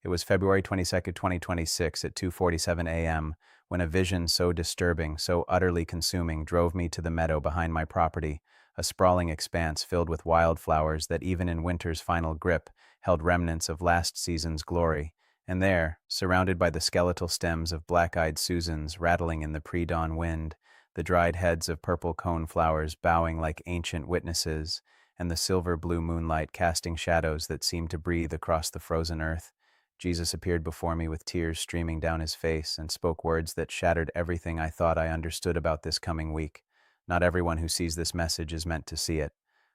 It was February 22nd, 2026 at 2:47 a.m. when a vision so disturbing, so utterly consuming, drove me to the meadow behind my property, a sprawling expanse filled with wildflowers that even in winter's final grip held remnants of last season's glory. And there, surrounded by the skeletal stems of black-eyed Susans rattling in the pre-dawn wind, the dried heads of purple cone flowers bowing like ancient witnesses, and the silver-blue moonlight casting shadows that seemed to breathe across the frozen earth, Jesus appeared before me with tears streaming down his face and spoke words that shattered everything I thought I understood about this coming week. Not everyone who sees this message is meant to see it.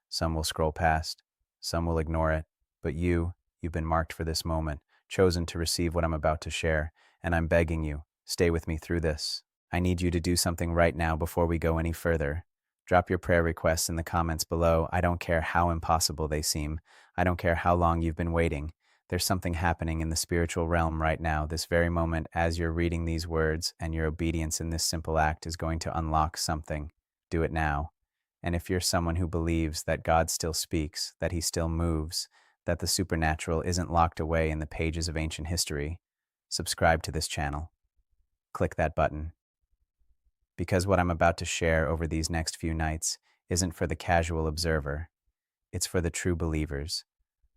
Some will scroll past, some will ignore it, but you've been marked for this moment, chosen to receive what I'm about to share, and I'm begging you, stay with me through this. I need you to do something right now before we go any further. Drop your prayer requests in the comments below. I don't care how impossible they seem. I don't care how long you've been waiting. There's something happening in the spiritual realm right now, this very moment, as you're reading these words, and your obedience in this simple act is going to unlock something. Do it now. And if you're someone who believes that God still speaks, that he still moves, that the supernatural isn't locked away in the pages of ancient history, subscribe to this channel. Click that button. Because what I'm about to share over these next few nights isn't for the casual observer. It's for the true believers,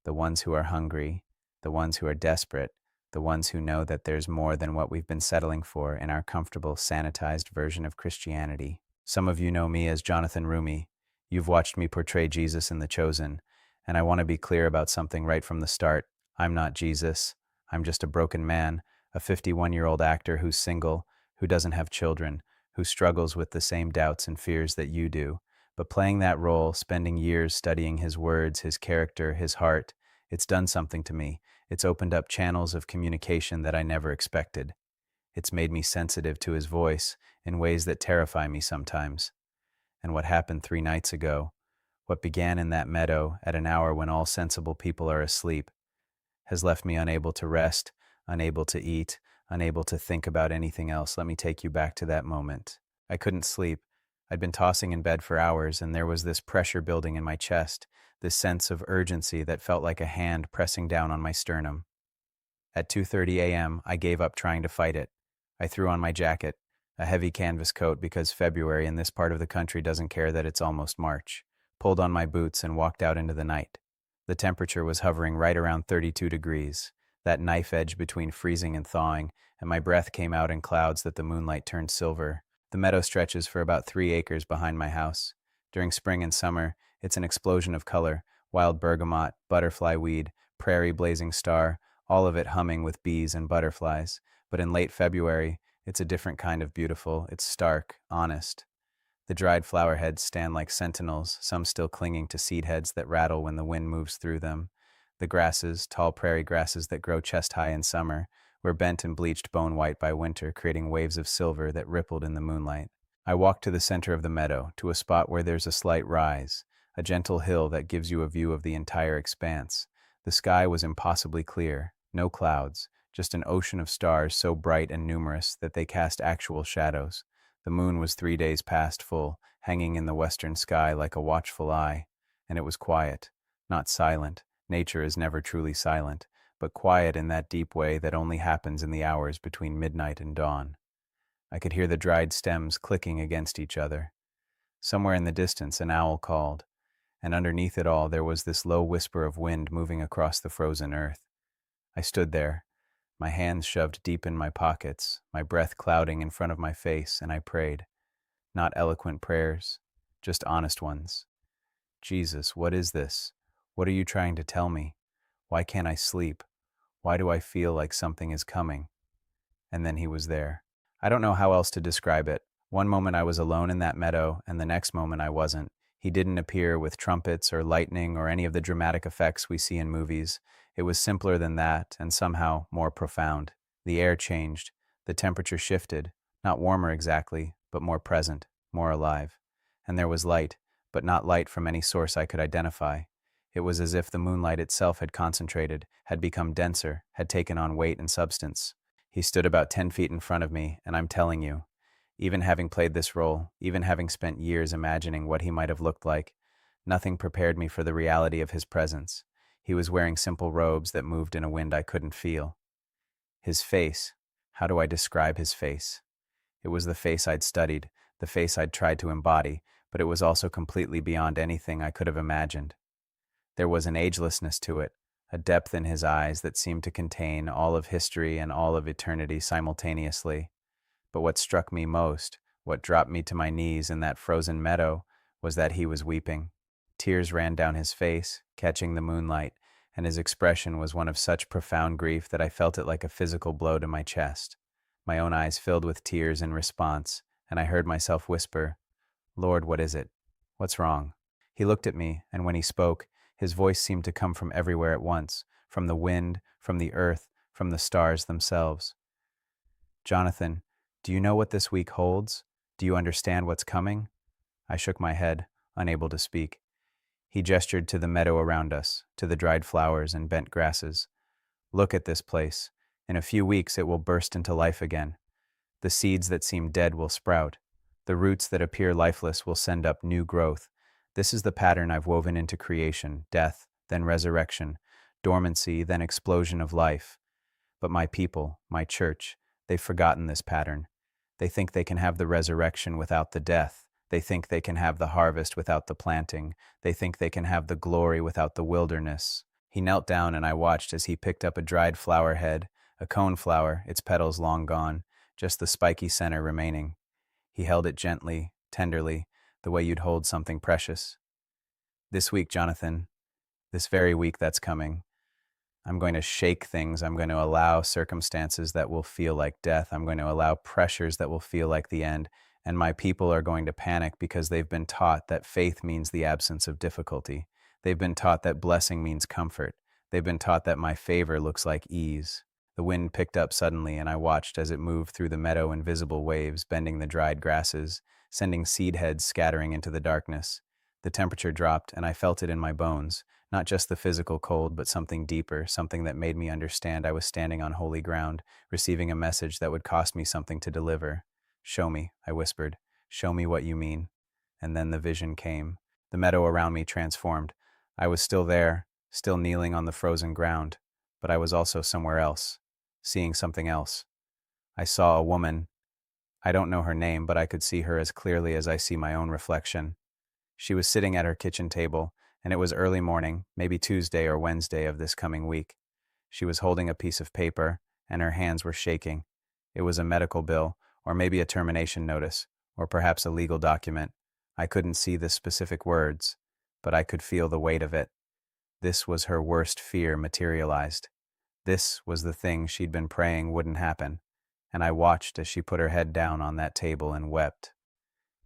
the ones who are hungry, the ones who are desperate, the ones who know that there's more than what we've been settling for in our comfortable, sanitized version of Christianity. Some of you know me as Jonathan Roumie. You've watched me portray Jesus in The Chosen, and I want to be clear about something right from the start. I'm not Jesus. I'm just a broken man, a 51-year-old actor who's single, who doesn't have children, who struggles with the same doubts and fears that you do. But playing that role, spending years studying his words, his character, his heart, it's done something to me. It's opened up channels of communication that I never expected. It's made me sensitive to his voice in ways that terrify me sometimes. And what happened 3 nights ago, what began in that meadow at an hour when all sensible people are asleep, has left me unable to rest, unable to eat, unable to think about anything else. Let me take you back to that moment. I couldn't sleep. I'd been tossing in bed for hours, and there was this pressure building in my chest, this sense of urgency that felt like a hand pressing down on my sternum. At 2:30 a.m., I gave up trying to fight it. I threw on my jacket, a heavy canvas coat because February in this part of the country doesn't care that it's almost March, pulled on my boots and walked out into the night. The temperature was hovering right around 32 degrees, that knife edge between freezing and thawing, and my breath came out in clouds that the moonlight turned silver. The meadow stretches for about 3 acres behind my house. During spring and summer, it's an explosion of color: wild bergamot, butterfly weed, prairie blazing star, all of it humming with bees and butterflies. But in late February, it's a different kind of beautiful. It's stark, honest. The dried flower heads stand like sentinels, some still clinging to seed heads that rattle when the wind moves through them. The grasses, tall prairie grasses that grow chest-high in summer, were bent and bleached bone-white by winter, creating waves of silver that rippled in the moonlight. I walked to the center of the meadow, to a spot where there's a slight rise, a gentle hill that gives you a view of the entire expanse. The sky was impossibly clear, no clouds, just an ocean of stars so bright and numerous that they cast actual shadows. The moon was 3 days past full, hanging in the western sky like a watchful eye, and it was quiet, not silent. Nature is never truly silent, but quiet in that deep way that only happens in the hours between midnight and dawn. I could hear the dried stems clicking against each other. Somewhere in the distance, an owl called, and underneath it all there was this low whisper of wind moving across the frozen earth. I stood there, my hands shoved deep in my pockets, my breath clouding in front of my face, and I prayed. Not eloquent prayers, just honest ones. Jesus, what is this? What are you trying to tell me? Why can't I sleep? Why do I feel like something is coming? And then he was there. I don't know how else to describe it. One moment I was alone in that meadow, and the next moment I wasn't. He didn't appear with trumpets or lightning or any of the dramatic effects we see in movies. It was simpler than that, and somehow more profound. The air changed. The temperature shifted. Not warmer exactly, but more present, more alive. And there was light, but not light from any source I could identify. It was as if the moonlight itself had concentrated, had become denser, had taken on weight and substance. He stood about 10 feet in front of me, and I'm telling you, even having played this role, even having spent years imagining what he might have looked like, nothing prepared me for the reality of his presence. He was wearing simple robes that moved in a wind I couldn't feel. His face. How do I describe his face? It was the face I'd studied, the face I'd tried to embody, but it was also completely beyond anything I could have imagined. There was an agelessness to it, a depth in his eyes that seemed to contain all of history and all of eternity simultaneously. But what struck me most, what dropped me to my knees in that frozen meadow, was that he was weeping. Tears ran down his face, catching the moonlight, and his expression was one of such profound grief that I felt it like a physical blow to my chest. My own eyes filled with tears in response, and I heard myself whisper, "Lord, what is it? What's wrong?" He looked at me, and when he spoke, his voice seemed to come from everywhere at once, from the wind, from the earth, from the stars themselves. "Jonathan, do you know what this week holds? Do you understand what's coming?" I shook my head, unable to speak. He gestured to the meadow around us, to the dried flowers and bent grasses. "Look at this place. In a few weeks it will burst into life again. The seeds that seem dead will sprout. The roots that appear lifeless will send up new growth. This is the pattern I've woven into creation: death, then resurrection, dormancy, then explosion of life. But my people, my church, they've forgotten this pattern. They think they can have the resurrection without the death. They think they can have the harvest without the planting. They think they can have the glory without the wilderness." He knelt down and I watched as he picked up a dried flower head, a cone flower, its petals long gone, just the spiky center remaining. He held it gently, tenderly, the way you'd hold something precious. "This week, Jonathan, this very week that's coming, I'm going to shake things. I'm going to allow circumstances that will feel like death. I'm going to allow pressures that will feel like the end. And my people are going to panic because they've been taught that faith means the absence of difficulty. They've been taught that blessing means comfort. They've been taught that my favor looks like ease." The wind picked up suddenly, and I watched as it moved through the meadow in visible waves, bending the dried grasses, sending seed heads scattering into the darkness. The temperature dropped, and I felt it in my bones. Not just the physical cold, but something deeper, something that made me understand I was standing on holy ground, receiving a message that would cost me something to deliver. "Show me," I whispered. "Show me what you mean." And then the vision came. The meadow around me transformed. I was still there, still kneeling on the frozen ground, but I was also somewhere else, seeing something else. I saw a woman. I don't know her name, but I could see her as clearly as I see my own reflection. She was sitting at her kitchen table, and it was early morning, maybe Tuesday or Wednesday of this coming week. She was holding a piece of paper, and her hands were shaking. It was a medical bill, or maybe a termination notice, or perhaps a legal document. I couldn't see the specific words, but I could feel the weight of it. This was her worst fear materialized. This was the thing she'd been praying wouldn't happen, and I watched as she put her head down on that table and wept.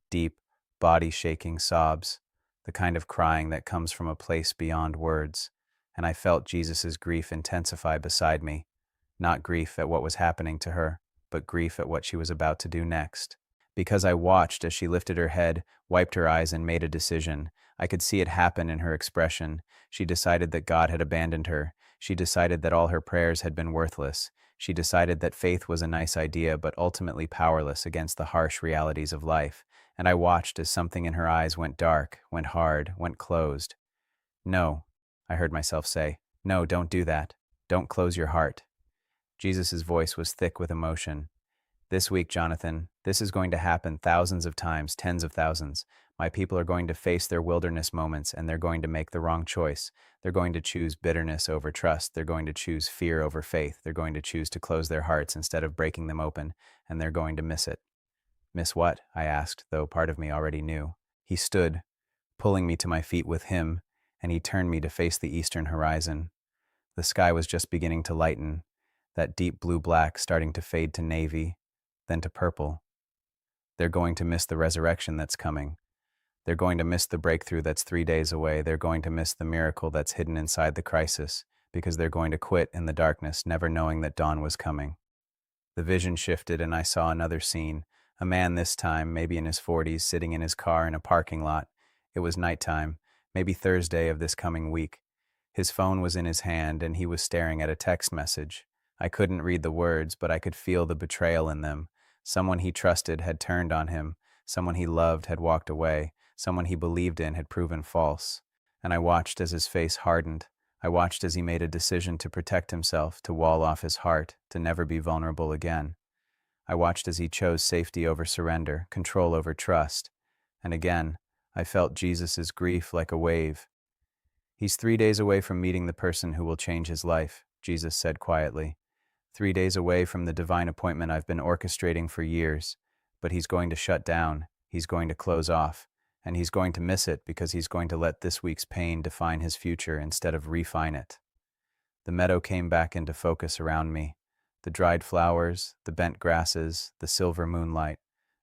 Deep, body-shaking sobs, the kind of crying that comes from a place beyond words, and I felt Jesus' grief intensify beside me, not grief at what was happening to her, but grief at what she was about to do next. Because I watched as she lifted her head, wiped her eyes, and made a decision. I could see it happen in her expression. She decided that God had abandoned her. She decided that all her prayers had been worthless. She decided that faith was a nice idea, but ultimately powerless against the harsh realities of life. And I watched as something in her eyes went dark, went hard, went closed. "No," I heard myself say. "No, don't do that. Don't close your heart." Jesus' voice was thick with emotion. "This week, Jonathan, this is going to happen thousands of times, tens of thousands. My people are going to face their wilderness moments, and they're going to make the wrong choice. They're going to choose bitterness over trust. They're going to choose fear over faith. They're going to choose to close their hearts instead of breaking them open, and they're going to miss it." "Miss what?" I asked, though part of me already knew. He stood, pulling me to my feet with him, and he turned me to face the eastern horizon. The sky was just beginning to lighten, that deep blue-black starting to fade to navy, then to purple. They're going to miss the resurrection that's coming. They're going to miss the breakthrough that's 3 days away. They're going to miss the miracle that's hidden inside the crisis, because they're going to quit in the darkness, never knowing that dawn was coming. The vision shifted, and I saw another scene. A man this time, maybe in his 40s, sitting in his car in a parking lot. It was nighttime, maybe Thursday of this coming week. His phone was in his hand, and he was staring at a text message. I couldn't read the words, but I could feel the betrayal in them. Someone he trusted had turned on him. Someone he loved had walked away. Someone he believed in had proven false. And I watched as his face hardened. I watched as he made a decision to protect himself, to wall off his heart, to never be vulnerable again. I watched as he chose safety over surrender, control over trust. And again, I felt Jesus' grief like a wave. He's 3 days away from meeting the person who will change his life, Jesus said quietly. 3 days away from the divine appointment I've been orchestrating for years. But he's going to shut down, he's going to close off, and he's going to miss it because he's going to let this week's pain define his future instead of refine it. The meadow came back into focus around me. The dried flowers, the bent grasses, the silver moonlight.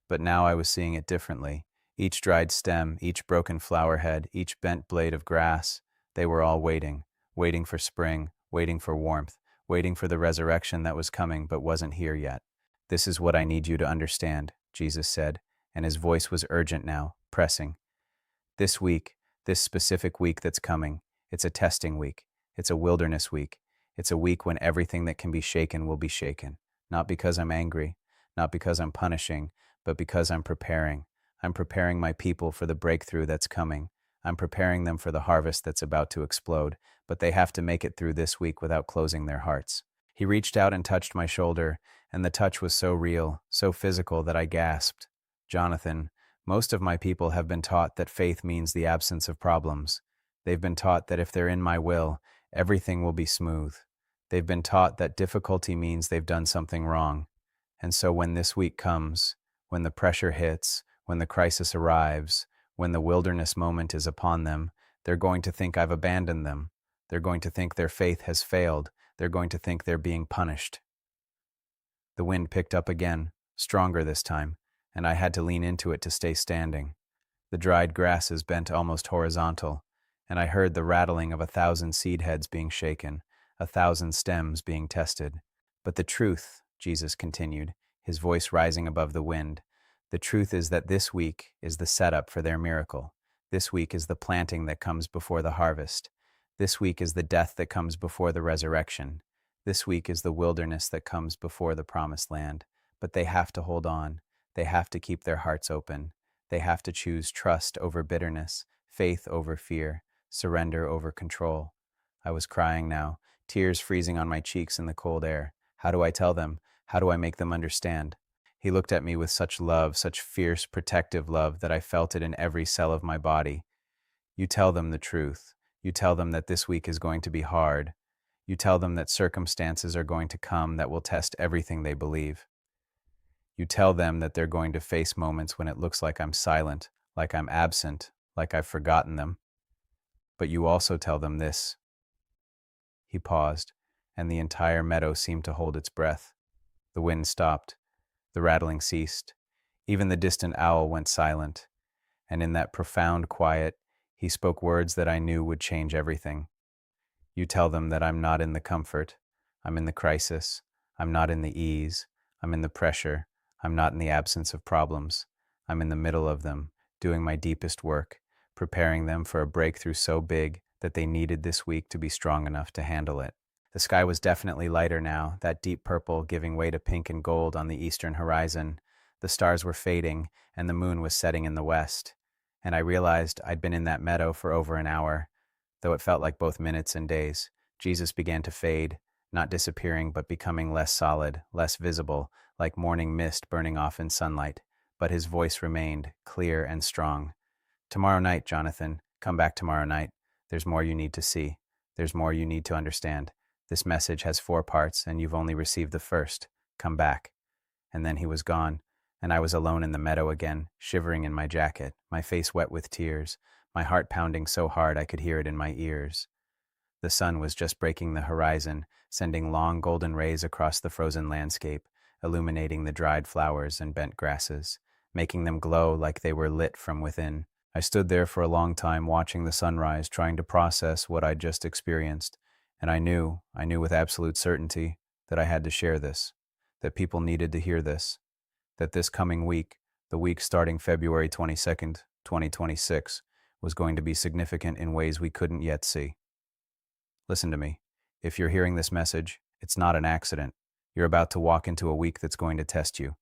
But now I was seeing it differently. Each dried stem, each broken flower head, each bent blade of grass, they were all waiting, waiting for spring, waiting for warmth, waiting for the resurrection that was coming but wasn't here yet. This is what I need you to understand, Jesus said, and his voice was urgent now, pressing. This week, this specific week that's coming, it's a testing week. It's a wilderness week. It's a week when everything that can be shaken will be shaken. Not because I'm angry, not because I'm punishing, but because I'm preparing. I'm preparing my people for the breakthrough that's coming. I'm preparing them for the harvest that's about to explode, but they have to make it through this week without closing their hearts. He reached out and touched my shoulder, and the touch was so real, so physical that I gasped. Jonathan, most of my people have been taught that faith means the absence of problems. They've been taught that if they're in my will, everything will be smooth. They've been taught that difficulty means they've done something wrong. And so when this week comes, when the pressure hits, when the crisis arrives, when the wilderness moment is upon them, they're going to think I've abandoned them. They're going to think their faith has failed. They're going to think they're being punished. The wind picked up again, stronger this time, and I had to lean into it to stay standing. The dried grasses bent almost horizontal, and I heard the rattling of 1,000 seed heads being shaken, 1,000 stems being tested. But the truth, Jesus continued, his voice rising above the wind, the truth is that this week is the setup for their miracle. This week is the planting that comes before the harvest. This week is the death that comes before the resurrection. This week is the wilderness that comes before the promised land. But they have to hold on. They have to keep their hearts open. They have to choose trust over bitterness, faith over fear, surrender over control. I was crying now, tears freezing on my cheeks in the cold air. How do I tell them? How do I make them understand? He looked at me with such love, such fierce, protective love that I felt it in every cell of my body. You tell them the truth. You tell them that this week is going to be hard. You tell them that circumstances are going to come that will test everything they believe. You tell them that they're going to face moments when it looks like I'm silent, like I'm absent, like I've forgotten them. But you also tell them this. He paused, and the entire meadow seemed to hold its breath. The wind stopped. The rattling ceased. Even the distant owl went silent. And in that profound quiet, he spoke words that I knew would change everything. You tell them that I'm not in the comfort. I'm in the crisis. I'm not in the ease. I'm in the pressure. I'm not in the absence of problems. I'm in the middle of them, doing my deepest work, preparing them for a breakthrough so big that they needed this week to be strong enough to handle it. The sky was definitely lighter now, that deep purple giving way to pink and gold on the eastern horizon. The stars were fading, and the moon was setting in the west. And I realized I'd been in that meadow for over an hour, though it felt like both minutes and days. Jesus began to fade, not disappearing but becoming less solid, less visible, like morning mist burning off in sunlight. But his voice remained, clear and strong. Tomorrow night, Jonathan. Come back tomorrow night. There's more you need to see. There's more you need to understand. This message has 4 parts, and you've only received the first. Come back. And then he was gone, and I was alone in the meadow again, shivering in my jacket, my face wet with tears, my heart pounding so hard I could hear it in my ears. The sun was just breaking the horizon, sending long golden rays across the frozen landscape, illuminating the dried flowers and bent grasses, making them glow like they were lit from within. I stood there for a long time watching the sunrise, trying to process what I'd just experienced. And I knew with absolute certainty that I had to share this, that people needed to hear this, that this coming week, the week starting February 22nd, 2026, was going to be significant in ways we couldn't yet see. Listen to me. If you're hearing this message, it's not an accident. You're about to walk into a week that's going to test you.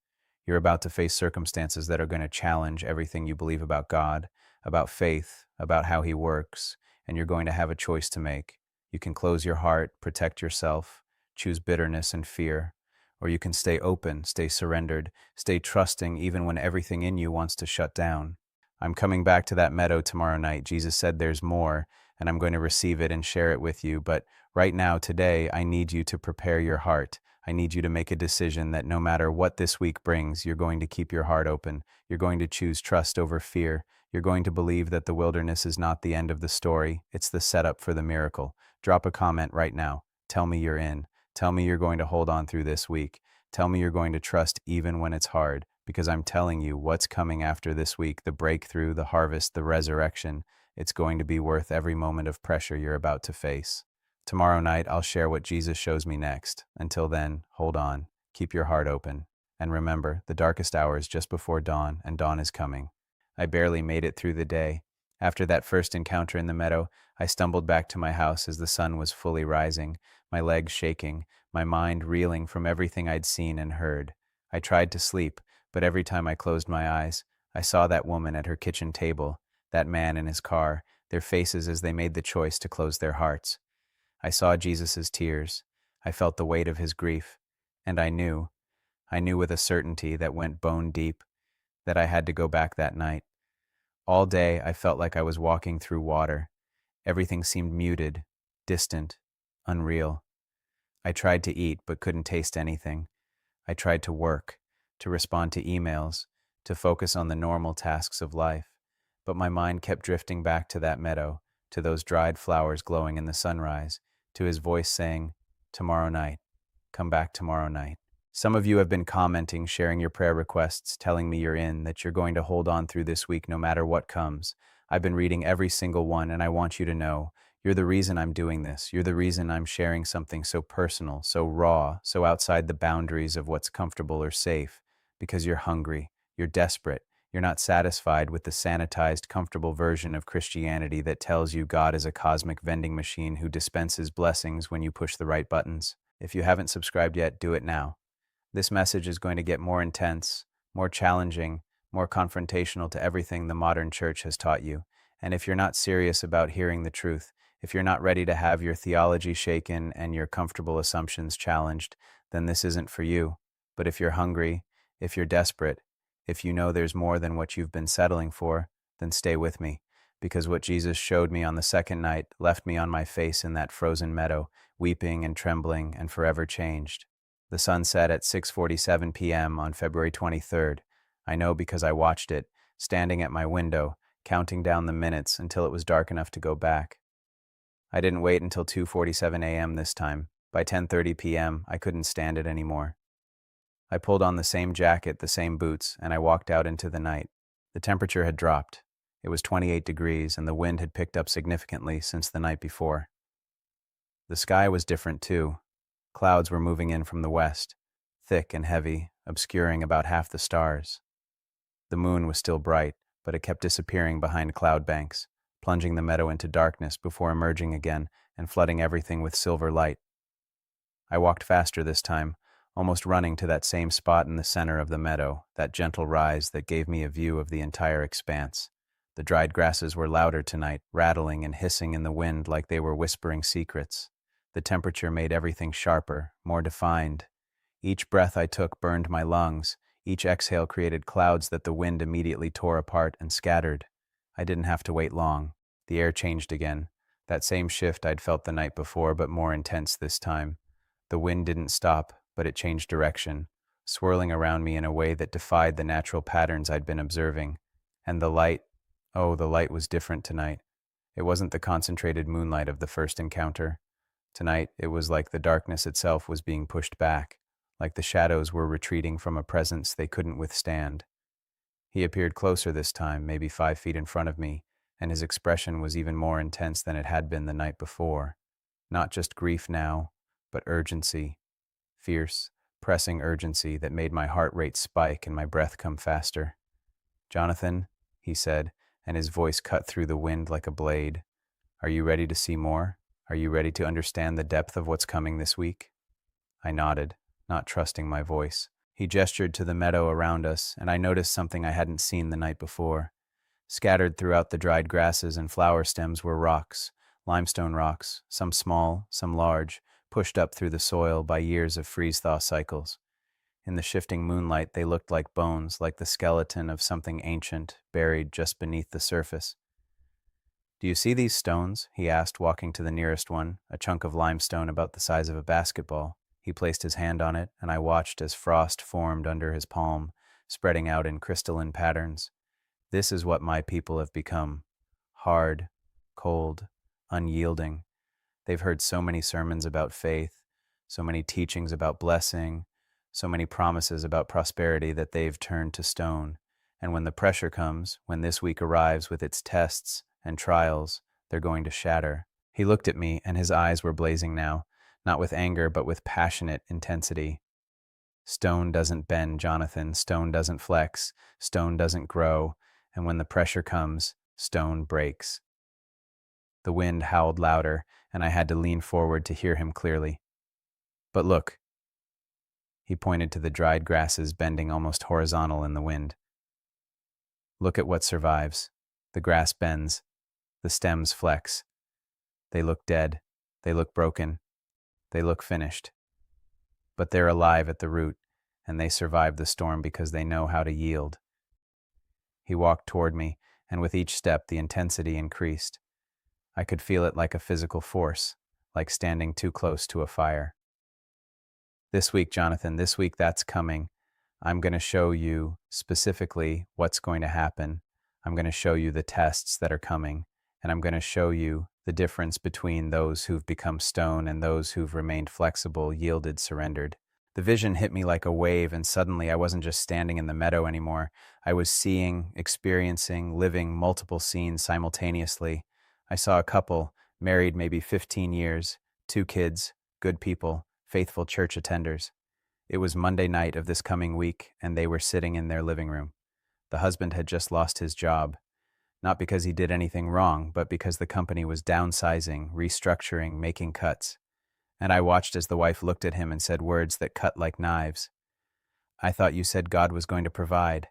You're about to face circumstances that are going to challenge everything you believe about God, about faith, about how He works, and you're going to have a choice to make. You can close your heart, protect yourself, choose bitterness and fear, or you can stay open, stay surrendered, stay trusting even when everything in you wants to shut down. I'm coming back to that meadow tomorrow night. Jesus said there's more, and I'm going to receive it and share it with you. But right now, today, I need you to prepare your heart. I need you to make a decision that no matter what this week brings, you're going to keep your heart open. You're going to choose trust over fear. You're going to believe that the wilderness is not the end of the story. It's the setup for the miracle. Drop a comment right now. Tell me you're in. Tell me you're going to hold on through this week. Tell me you're going to trust even when it's hard, because I'm telling you what's coming after this week, the breakthrough, the harvest, the resurrection. It's going to be worth every moment of pressure you're about to face. Tomorrow night, I'll share what Jesus shows me next. Until then, hold on, keep your heart open, and remember, the darkest hour is just before dawn, and dawn is coming. I barely made it through the day. After that first encounter in the meadow, I stumbled back to my house as the sun was fully rising, my legs shaking, my mind reeling from everything I'd seen and heard. I tried to sleep, but every time I closed my eyes, I saw that woman at her kitchen table, that man in his car, their faces as they made the choice to close their hearts. I saw Jesus' tears. I felt the weight of his grief. And I knew with a certainty that went bone deep, that I had to go back that night. All day, I felt like I was walking through water. Everything seemed muted, distant, unreal. I tried to eat, but couldn't taste anything. I tried to work, to respond to emails, to focus on the normal tasks of life. But my mind kept drifting back to that meadow, to those dried flowers glowing in the sunrise, to his voice saying, "Tomorrow night, come back tomorrow night." Some of you have been commenting, sharing your prayer requests, telling me you're in, that you're going to hold on through this week no matter what comes. I've been reading every single one, and I want you to know, you're the reason I'm doing this. You're the reason I'm sharing something so personal, so raw, so outside the boundaries of what's comfortable or safe. Because you're hungry, you're desperate, you're not satisfied with the sanitized, comfortable version of Christianity that tells you God is a cosmic vending machine who dispenses blessings when you push the right buttons. If you haven't subscribed yet, do it now. This message is going to get more intense, more challenging, more confrontational to everything the modern church has taught you. And if you're not serious about hearing the truth, if you're not ready to have your theology shaken and your comfortable assumptions challenged, then this isn't for you. But if you're hungry, if you're desperate, if you know there's more than what you've been settling for, then stay with me. Because what Jesus showed me on the second night left me on my face in that frozen meadow, weeping and trembling and forever changed. The sun set at 6:47 p.m. on February 23rd. I know because I watched it, standing at my window, counting down the minutes until it was dark enough to go back. I didn't wait until 2:47 a.m. this time. By 10:30 p.m., I couldn't stand it anymore. I pulled on the same jacket, the same boots, and I walked out into the night. The temperature had dropped. It was 28 degrees, and the wind had picked up significantly since the night before. The sky was different, too. Clouds were moving in from the west, thick and heavy, obscuring about half the stars. The moon was still bright, but it kept disappearing behind cloud banks, plunging the meadow into darkness before emerging again and flooding everything with silver light. I walked faster this time, almost running to that same spot in the center of the meadow, that gentle rise that gave me a view of the entire expanse. The dried grasses were louder tonight, rattling and hissing in the wind like they were whispering secrets. The temperature made everything sharper, more defined. Each breath I took burned my lungs. Each exhale created clouds that the wind immediately tore apart and scattered. I didn't have to wait long. The air changed again. That same shift I'd felt the night before, but more intense this time. The wind didn't stop, but it changed direction, swirling around me in a way that defied the natural patterns I'd been observing. And the light, oh, the light was different tonight. It wasn't the concentrated moonlight of the first encounter. Tonight, it was like the darkness itself was being pushed back, like the shadows were retreating from a presence they couldn't withstand. He appeared closer this time, maybe 5 feet in front of me, and his expression was even more intense than it had been the night before. Not just grief now, but urgency. Fierce, pressing urgency that made my heart rate spike and my breath come faster. "Jonathan," he said, and his voice cut through the wind like a blade. "Are you ready to see more? Are you ready to understand the depth of what's coming this week?" I nodded, not trusting my voice. He gestured to the meadow around us, and I noticed something I hadn't seen the night before. Scattered throughout the dried grasses and flower stems were rocks, limestone rocks, some small, some large, pushed up through the soil by years of freeze-thaw cycles. In the shifting moonlight, they looked like bones, like the skeleton of something ancient, buried just beneath the surface. "Do you see these stones?" he asked, walking to the nearest one, a chunk of limestone about the size of a basketball. He placed his hand on it, and I watched as frost formed under his palm, spreading out in crystalline patterns. "This is what my people have become. Hard, cold, unyielding. They've heard so many sermons about faith, so many teachings about blessing, so many promises about prosperity that they've turned to stone. And when the pressure comes, when this week arrives with its tests and trials, they're going to shatter." He looked at me, and his eyes were blazing now, not with anger, but with passionate intensity. "Stone doesn't bend, Jonathan. Stone doesn't flex. Stone doesn't grow. And when the pressure comes, stone breaks." The wind howled louder, and I had to lean forward to hear him clearly. "But look." He pointed to the dried grasses bending almost horizontal in the wind. "Look at what survives. The grass bends. The stems flex. They look dead. They look broken. They look finished. But they're alive at the root, and they survive the storm because they know how to yield." He walked toward me, and with each step the intensity increased. I could feel it like a physical force, like standing too close to a fire. "This week, Jonathan, this week that's coming. I'm going to show you specifically what's going to happen. I'm going to show you the tests that are coming, and I'm going to show you the difference between those who've become stone and those who've remained flexible, yielded, surrendered." The vision hit me like a wave, and suddenly I wasn't just standing in the meadow anymore. I was seeing, experiencing, living multiple scenes simultaneously. I saw a couple, married maybe 15 years, 2 kids, good people, faithful church attenders. It was Monday night of this coming week, and they were sitting in their living room. The husband had just lost his job, not because he did anything wrong, but because the company was downsizing, restructuring, making cuts. And I watched as the wife looked at him and said words that cut like knives. "I thought you said God was going to provide.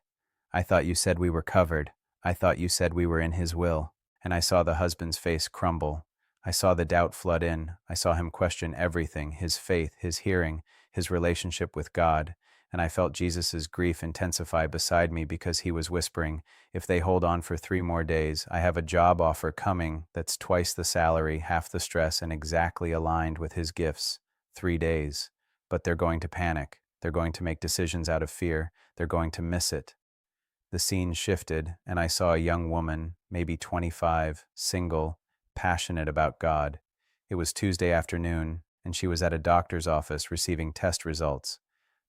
I thought you said we were covered. I thought you said we were in His will." And I saw the husband's face crumble. I saw the doubt flood in. I saw him question everything, his faith, his hearing, his relationship with God. And I felt Jesus' grief intensify beside me because he was whispering, "If they hold on for 3 more days, I have a job offer coming that's twice the salary, half the stress, and exactly aligned with his gifts. 3 days. But they're going to panic. They're going to make decisions out of fear. They're going to miss it." The scene shifted, and I saw a young woman, maybe 25, single, passionate about God. It was Tuesday afternoon, and she was at a doctor's office receiving test results.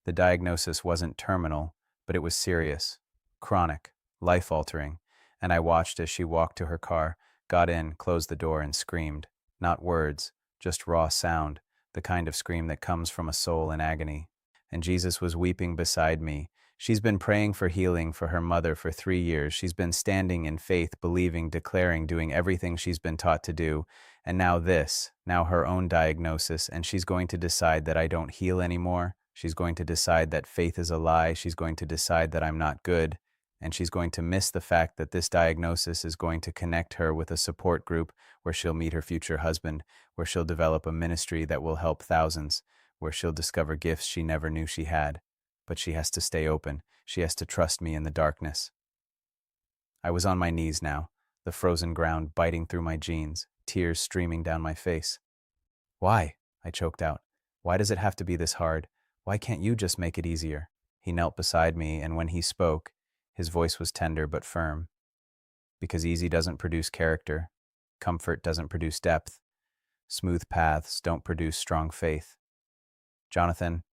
The diagnosis wasn't terminal, but it was serious, chronic, life-altering, and I watched as she walked to her car, got in, closed the door, and screamed. Not words, just raw sound, the kind of scream that comes from a soul in agony. And Jesus was weeping beside me. She's been praying for healing for her mother for 3 years. She's been standing in faith, believing, declaring, doing everything she's been taught to do. And now this, now her own diagnosis, and she's going to decide that I don't heal anymore. She's going to decide that faith is a lie. She's going to decide that I'm not good. And she's going to miss the fact that this diagnosis is going to connect her with a support group where she'll meet her future husband, where she'll develop a ministry that will help thousands, where she'll discover gifts she never knew she had. But she has to stay open. She has to trust me in the darkness. I was on my knees now, the frozen ground biting through my jeans, tears streaming down my face. "Why?" I choked out. "Why does it have to be this hard? Why can't you just make it easier?" He knelt beside me, and when he spoke, his voice was tender but firm. "Because easy doesn't produce character. Comfort doesn't produce depth. Smooth paths don't produce strong faith. Jonathan,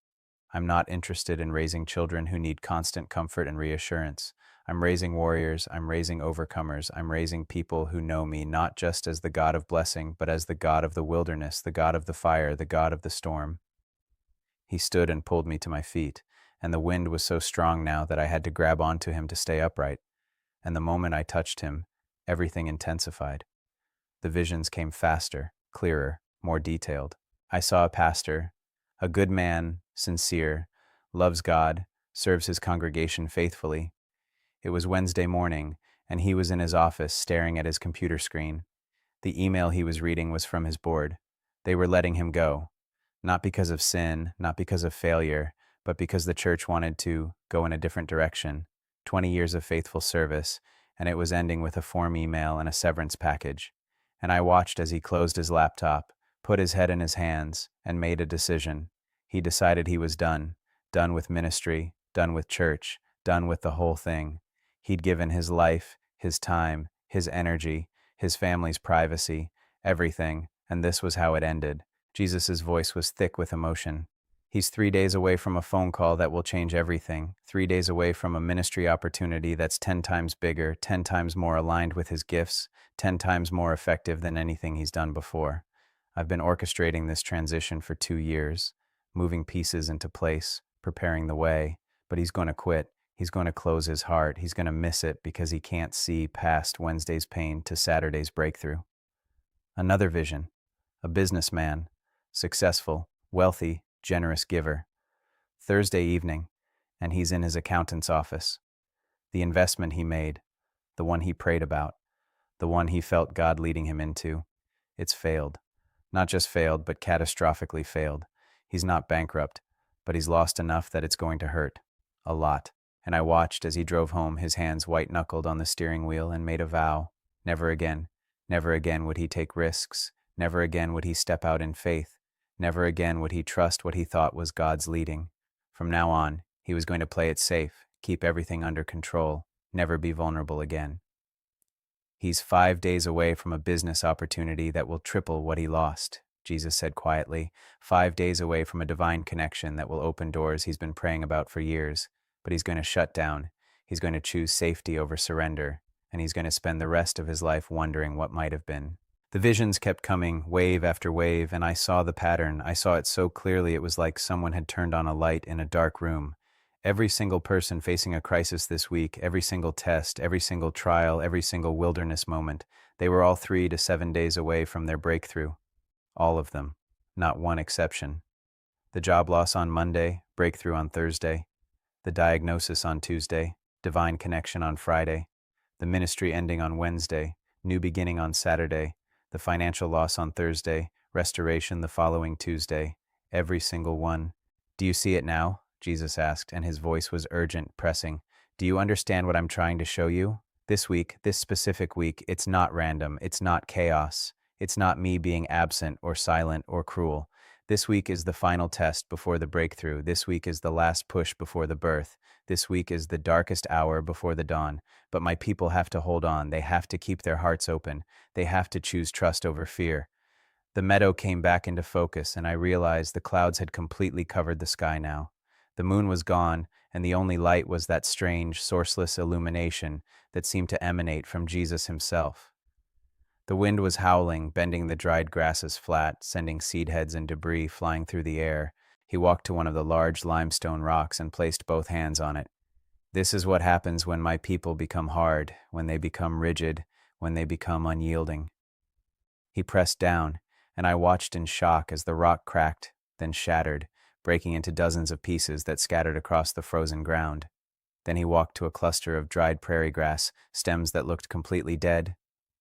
I'm not interested in raising children who need constant comfort and reassurance. I'm raising warriors, I'm raising overcomers, I'm raising people who know me not just as the God of blessing, but as the God of the wilderness, the God of the fire, the God of the storm." He stood and pulled me to my feet, and the wind was so strong now that I had to grab onto him to stay upright. And the moment I touched him, everything intensified. The visions came faster, clearer, more detailed. I saw a pastor, a good man, sincere, loves God, serves his congregation faithfully. It was Wednesday morning, and he was in his office staring at his computer screen. The email he was reading was from his board. They were letting him go, not because of sin, not because of failure, but because the church wanted to go in a different direction. 20 years of faithful service, and it was ending with a form email and a severance package. And I watched as he closed his laptop, put his head in his hands, and made a decision. He decided he was done, done with ministry, done with church, done with the whole thing. He'd given his life, his time, his energy, his family's privacy, everything, and this was how it ended. Jesus' voice was thick with emotion. He's 3 days away from a phone call that will change everything, 3 days away from a ministry opportunity that's 10 times bigger, 10 times more aligned with his gifts, 10 times more effective than anything he's done before. I've been orchestrating this transition for 2 years, moving pieces into place, preparing the way, but he's going to quit. He's going to close his heart. He's going to miss it because he can't see past Wednesday's pain to Saturday's breakthrough. Another vision, a businessman, successful, wealthy, generous giver. Thursday evening, and he's in his accountant's office. The investment he made, the one he prayed about, the one he felt God leading him into, it's failed. Not just failed, but catastrophically failed. He's not bankrupt, but he's lost enough that it's going to hurt. A lot. And I watched as he drove home, his hands white-knuckled on the steering wheel, and made a vow. Never again. Never again would he take risks. Never again would he step out in faith. Never again would he trust what he thought was God's leading. From now on, he was going to play it safe, keep everything under control, never be vulnerable again. He's 5 days away from a business opportunity that will triple what he lost, Jesus said quietly. 5 days away from a divine connection that will open doors he's been praying about for years. But he's going to shut down. He's going to choose safety over surrender, and he's going to spend the rest of his life wondering what might have been. The visions kept coming, wave after wave, and I saw the pattern. I saw it so clearly it was like someone had turned on a light in a dark room. Every single person facing a crisis this week, every single test, every single trial, every single wilderness moment, they were all 3 to 7 days away from their breakthrough. All of them. Not one exception. The job loss on Monday, breakthrough on Thursday. The diagnosis on Tuesday, divine connection on Friday. The ministry ending on Wednesday, new beginning on Saturday. The financial loss on Thursday, restoration the following Tuesday. Every single one. Do you see it now? Jesus asked, and his voice was urgent, pressing. Do you understand what I'm trying to show you? This week, this specific week, it's not random, it's not chaos. It's not me being absent or silent or cruel. This week is the final test before the breakthrough. This week is the last push before the birth. This week is the darkest hour before the dawn. But my people have to hold on. They have to keep their hearts open. They have to choose trust over fear. The meadow came back into focus, and I realized the clouds had completely covered the sky now. The moon was gone, and the only light was that strange, sourceless illumination that seemed to emanate from Jesus himself. The wind was howling, bending the dried grasses flat, sending seed heads and debris flying through the air. He walked to one of the large limestone rocks and placed both hands on it. This is what happens when my people become hard, when they become rigid, when they become unyielding. He pressed down, and I watched in shock as the rock cracked, then shattered, breaking into dozens of pieces that scattered across the frozen ground. Then he walked to a cluster of dried prairie grass, stems that looked completely dead,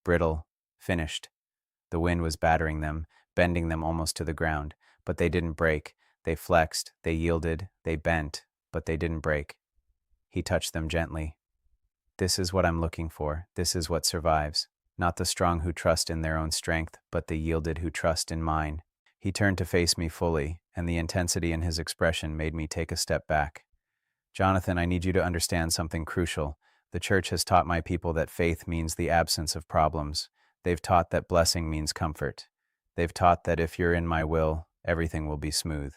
brittle, finished. The wind was battering them, bending them almost to the ground, but they didn't break. They flexed, they yielded, they bent, but they didn't break. He touched them gently. This is what I'm looking for. This is what survives. Not the strong who trust in their own strength, but the yielded who trust in mine. He turned to face me fully, and the intensity in his expression made me take a step back. Jonathan, I need you to understand something crucial. The church has taught my people that faith means the absence of problems. They've taught that blessing means comfort. They've taught that if you're in my will, everything will be smooth.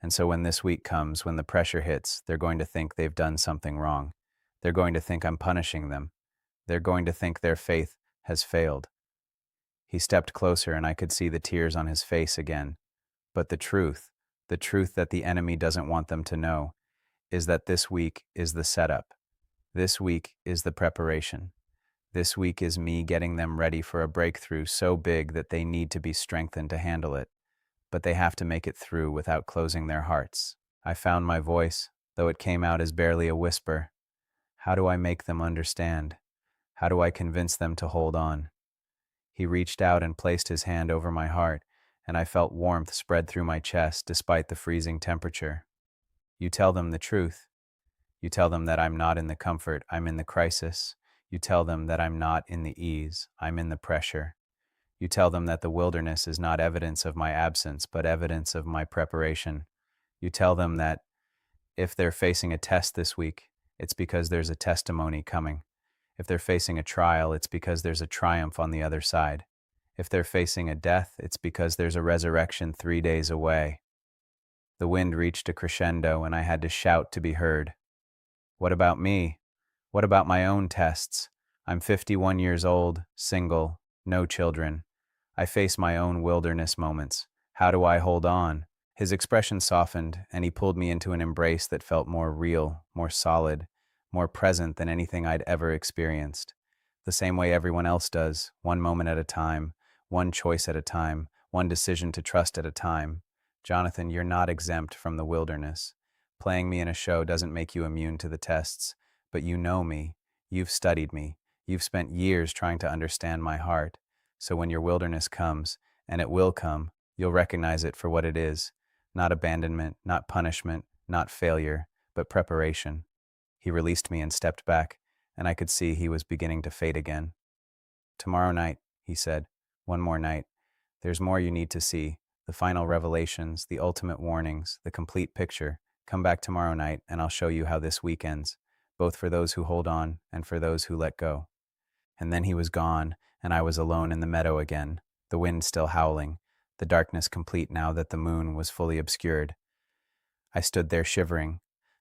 And so when this week comes, when the pressure hits, they're going to think they've done something wrong. They're going to think I'm punishing them. They're going to think their faith has failed. He stepped closer and I could see the tears on his face again. But the truth that the enemy doesn't want them to know, is that this week is the setup. This week is the preparation. This week is me getting them ready for a breakthrough so big that they need to be strengthened to handle it. But they have to make it through without closing their hearts. I found my voice, though it came out as barely a whisper. How do I make them understand? How do I convince them to hold on? He reached out and placed his hand over my heart, and I felt warmth spread through my chest despite the freezing temperature. You tell them the truth. You tell them that I'm not in the comfort, I'm in the crisis. You tell them that I'm not in the ease, I'm in the pressure. You tell them that the wilderness is not evidence of my absence, but evidence of my preparation. You tell them that if they're facing a test this week, it's because there's a testimony coming. If they're facing a trial, it's because there's a triumph on the other side. If they're facing a death, it's because there's a resurrection 3 days away. The wind reached a crescendo and I had to shout to be heard. What about me? What about my own tests? I'm 51 years old, single, no children. I face my own wilderness moments. How do I hold on? His expression softened, and he pulled me into an embrace that felt more real, more solid, more present than anything I'd ever experienced. The same way everyone else does, one moment at a time, one choice at a time, one decision to trust at a time. Jonathan, you're not exempt from the wilderness. Playing me in a show doesn't make you immune to the tests, but you know me, you've studied me, you've spent years trying to understand my heart. So when your wilderness comes, and it will come, you'll recognize it for what it is. Not abandonment, not punishment, not failure, but preparation. He released me and stepped back, and I could see he was beginning to fade again. Tomorrow night, he said, one more night. There's more you need to see, the final revelations, the ultimate warnings, the complete picture. Come back tomorrow night, and I'll show you how this week ends, both for those who hold on and for those who let go. And then he was gone, and I was alone in the meadow again, the wind still howling, the darkness complete now that the moon was fully obscured. I stood there shivering,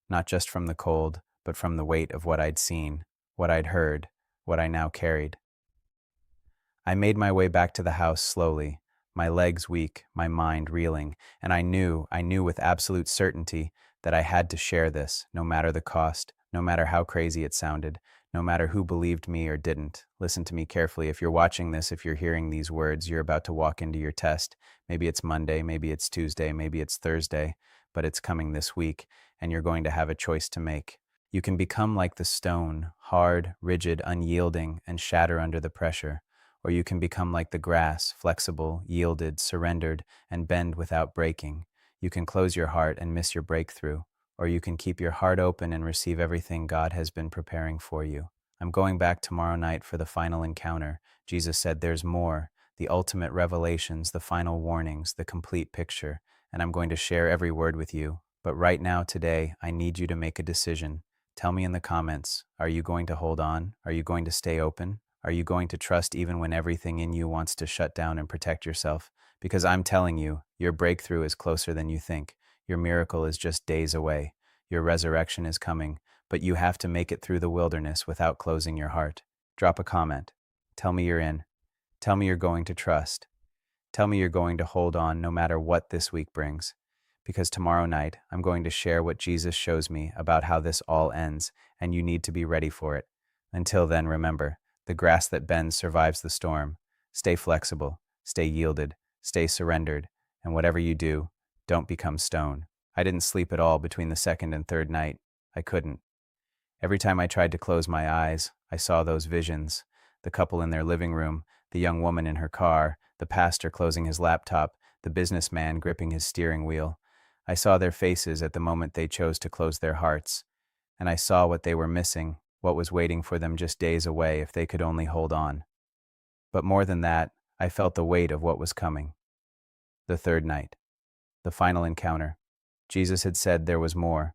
not just from the cold, but from the weight of what I'd seen, what I'd heard, what I now carried. I made my way back to the house slowly, my legs weak, my mind reeling, and I knew with absolute certainty that I had to share this, no matter the cost, no matter how crazy it sounded, no matter who believed me or didn't. Listen to me carefully. If you're watching this, if you're hearing these words, you're about to walk into your test. Maybe it's Monday, maybe it's Tuesday, maybe it's Thursday, but it's coming this week, and you're going to have a choice to make. You can become like the stone, hard, rigid, unyielding, and shatter under the pressure. Or you can become like the grass, flexible, yielded, surrendered, and bend without breaking. You can close your heart and miss your breakthrough. Or you can keep your heart open and receive everything God has been preparing for you. I'm going back tomorrow night for the final encounter. Jesus said there's more, the ultimate revelations, the final warnings, the complete picture, and I'm going to share every word with you. But right now, today, I need you to make a decision. Tell me in the comments, are you going to hold on? Are you going to stay open? Are you going to trust even when everything in you wants to shut down and protect yourself? Because I'm telling you, your breakthrough is closer than you think. Your miracle is just days away. Your resurrection is coming, but you have to make it through the wilderness without closing your heart. Drop a comment. Tell me you're in. Tell me you're going to trust. Tell me you're going to hold on no matter what this week brings. Because tomorrow night, I'm going to share what Jesus shows me about how this all ends, and you need to be ready for it. Until then, remember, the grass that bends survives the storm. Stay flexible, stay yielded, stay surrendered, and whatever you do, don't become stone. I didn't sleep at all between the second and third night. I couldn't. Every time I tried to close my eyes, I saw those visions. The couple in their living room, the young woman in her car, the pastor closing his laptop, the businessman gripping his steering wheel. I saw their faces at the moment they chose to close their hearts. And I saw what they were missing, what was waiting for them just days away if they could only hold on. But more than that, I felt the weight of what was coming. The third night. The final encounter. Jesus had said there was more.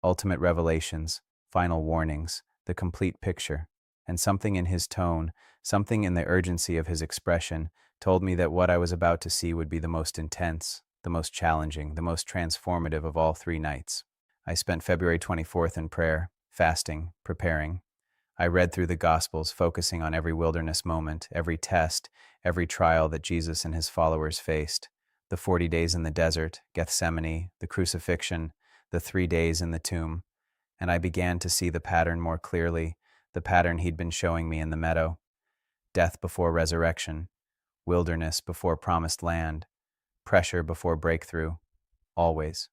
Ultimate revelations, final warnings, the complete picture. And something in his tone, something in the urgency of his expression, told me that what I was about to see would be the most intense, the most challenging, the most transformative of all 3 nights. I spent February 24th in prayer, fasting, preparing. I read through the Gospels, focusing on every wilderness moment, every test, every trial that Jesus and his followers faced. The 40 days in the desert, Gethsemane, the crucifixion, the 3 days in the tomb. And I began to see the pattern more clearly, the pattern he'd been showing me in the meadow. Death before resurrection, wilderness before promised land, pressure before breakthrough, always.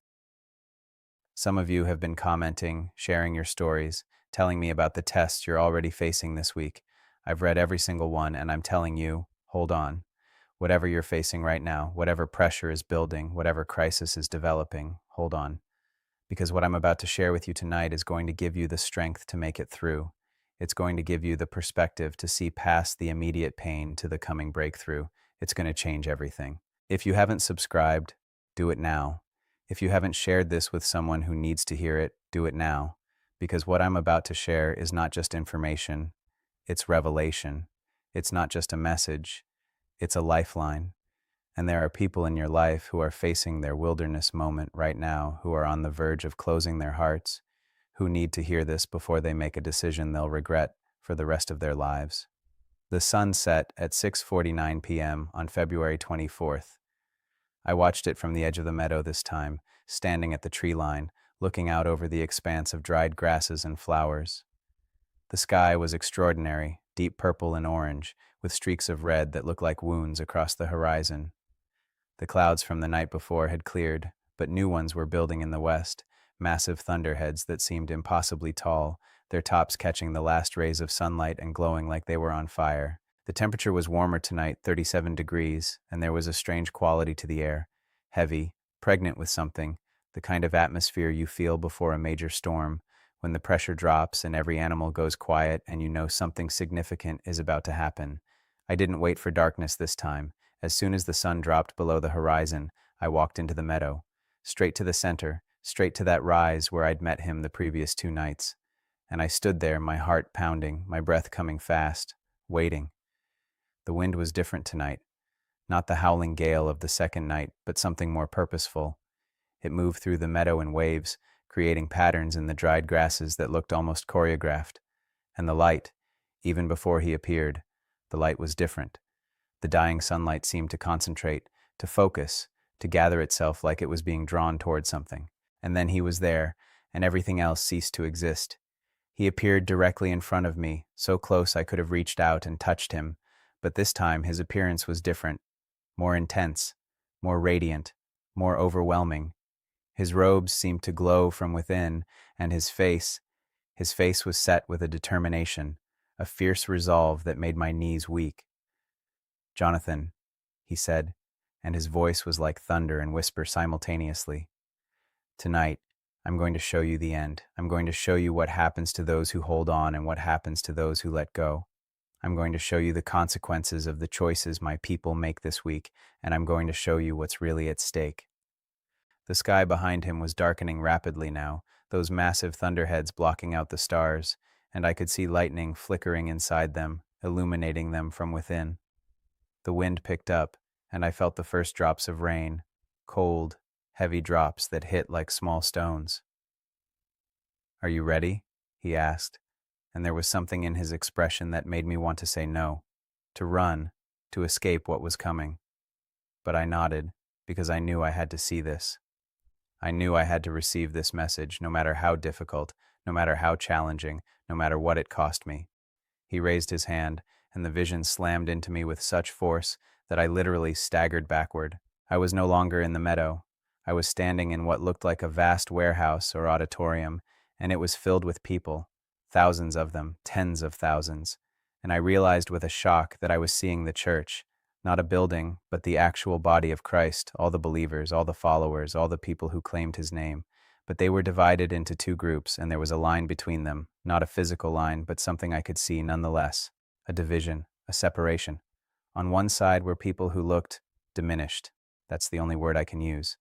Some of you have been commenting, sharing your stories, telling me about the tests you're already facing this week. I've read every single one, and I'm telling you, hold on. Whatever you're facing right now, whatever pressure is building, whatever crisis is developing, hold on. Because what I'm about to share with you tonight is going to give you the strength to make it through. It's going to give you the perspective to see past the immediate pain to the coming breakthrough. It's going to change everything. If you haven't subscribed, do it now. If you haven't shared this with someone who needs to hear it, do it now. Because what I'm about to share is not just information, it's revelation. It's not just a message, it's a lifeline. And there are people in your life who are facing their wilderness moment right now, who are on the verge of closing their hearts, who need to hear this before they make a decision they'll regret for the rest of their lives. The sun set at 6:49 p.m. on February 24th. I watched it from the edge of the meadow this time, standing at the tree line, looking out over the expanse of dried grasses and flowers. The sky was extraordinary, deep purple and orange, with streaks of red that looked like wounds across the horizon. The clouds from the night before had cleared, but new ones were building in the west, massive thunderheads that seemed impossibly tall, their tops catching the last rays of sunlight and glowing like they were on fire. The temperature was warmer tonight, 37 degrees, and there was a strange quality to the air, heavy, pregnant with something, the kind of atmosphere you feel before a major storm, when the pressure drops and every animal goes quiet and you know something significant is about to happen. I didn't wait for darkness this time. As soon as the sun dropped below the horizon, I walked into the meadow, straight to the center, straight to that rise where I'd met him the previous 2 nights. And I stood there, my heart pounding, my breath coming fast, waiting. The wind was different tonight, not the howling gale of the second night, but something more purposeful. It moved through the meadow in waves, creating patterns in the dried grasses that looked almost choreographed. And the light, even before he appeared, the light was different. The dying sunlight seemed to concentrate, to focus, to gather itself like it was being drawn toward something. And then he was there, and everything else ceased to exist. He appeared directly in front of me, so close I could have reached out and touched him, but this time his appearance was different, more intense, more radiant, more overwhelming. His robes seemed to glow from within, and his face was set with a determination, a fierce resolve that made my knees weak. "Jonathan," he said, and his voice was like thunder and whisper simultaneously. "Tonight, I'm going to show you the end. I'm going to show you what happens to those who hold on and what happens to those who let go. I'm going to show you the consequences of the choices my people make this week, and I'm going to show you what's really at stake." The sky behind him was darkening rapidly now, those massive thunderheads blocking out the stars, and I could see lightning flickering inside them, illuminating them from within. The wind picked up, and I felt the first drops of rain, cold, heavy drops that hit like small stones. "Are you ready?" he asked, and there was something in his expression that made me want to say no, to run, to escape what was coming. But I nodded, because I knew I had to see this. I knew I had to receive this message, no matter how difficult, no matter how challenging, no matter what it cost me. He raised his hand, and the vision slammed into me with such force that I literally staggered backward. I was no longer in the meadow. I was standing in what looked like a vast warehouse or auditorium, and it was filled with people, thousands of them, tens of thousands. And I realized with a shock that I was seeing the church, not a building, but the actual body of Christ, all the believers, all the followers, all the people who claimed his name. But they were divided into 2 groups, and there was a line between them, not a physical line, but something I could see nonetheless, a division, a separation. On one side were people who looked diminished. That's the only word I can use.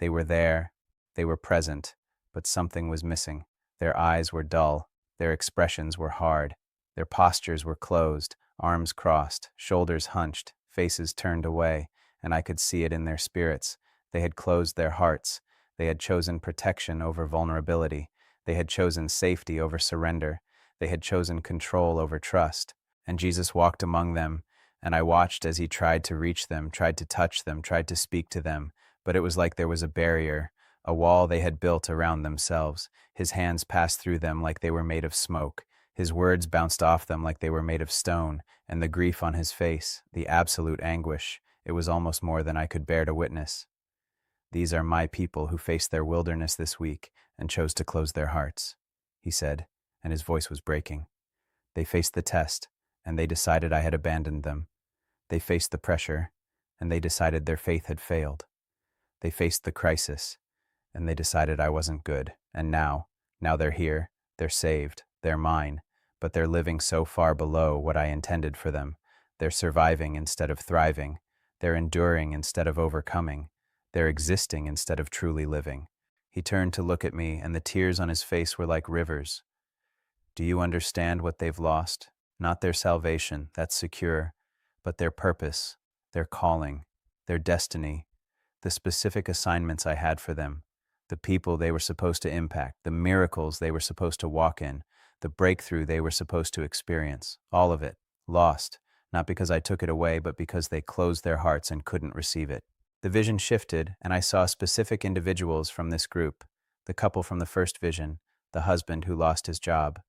They were there, they were present, but something was missing. Their eyes were dull, their expressions were hard, their postures were closed, arms crossed, shoulders hunched, faces turned away, and I could see it in their spirits. They had closed their hearts. They had chosen protection over vulnerability. They had chosen safety over surrender. They had chosen control over trust. And Jesus walked among them, and I watched as he tried to reach them, tried to touch them, tried to speak to them, but it was like there was a barrier, a wall they had built around themselves. His hands passed through them like they were made of smoke. His words bounced off them like they were made of stone, and the grief on his face, the absolute anguish, it was almost more than I could bear to witness. "These are my people who faced their wilderness this week and chose to close their hearts," he said, and his voice was breaking. "They faced the test, and they decided I had abandoned them. They faced the pressure, and they decided their faith had failed. They faced the crisis, and they decided I wasn't good. And now they're here, they're saved, they're mine, but they're living so far below what I intended for them. They're surviving instead of thriving. They're enduring instead of overcoming. They're existing instead of truly living. He turned to look at me, and the tears on his face were like rivers. Do you understand what they've lost? Not their salvation, that's secure, but their purpose, their calling, their destiny, the specific assignments I had for them, the people they were supposed to impact, the miracles they were supposed to walk in, the breakthrough they were supposed to experience, all of it, lost, not because I took it away, but because they closed their hearts and couldn't receive it. The vision shifted, and I saw specific individuals from this group, the couple from the first vision, the husband who lost his job.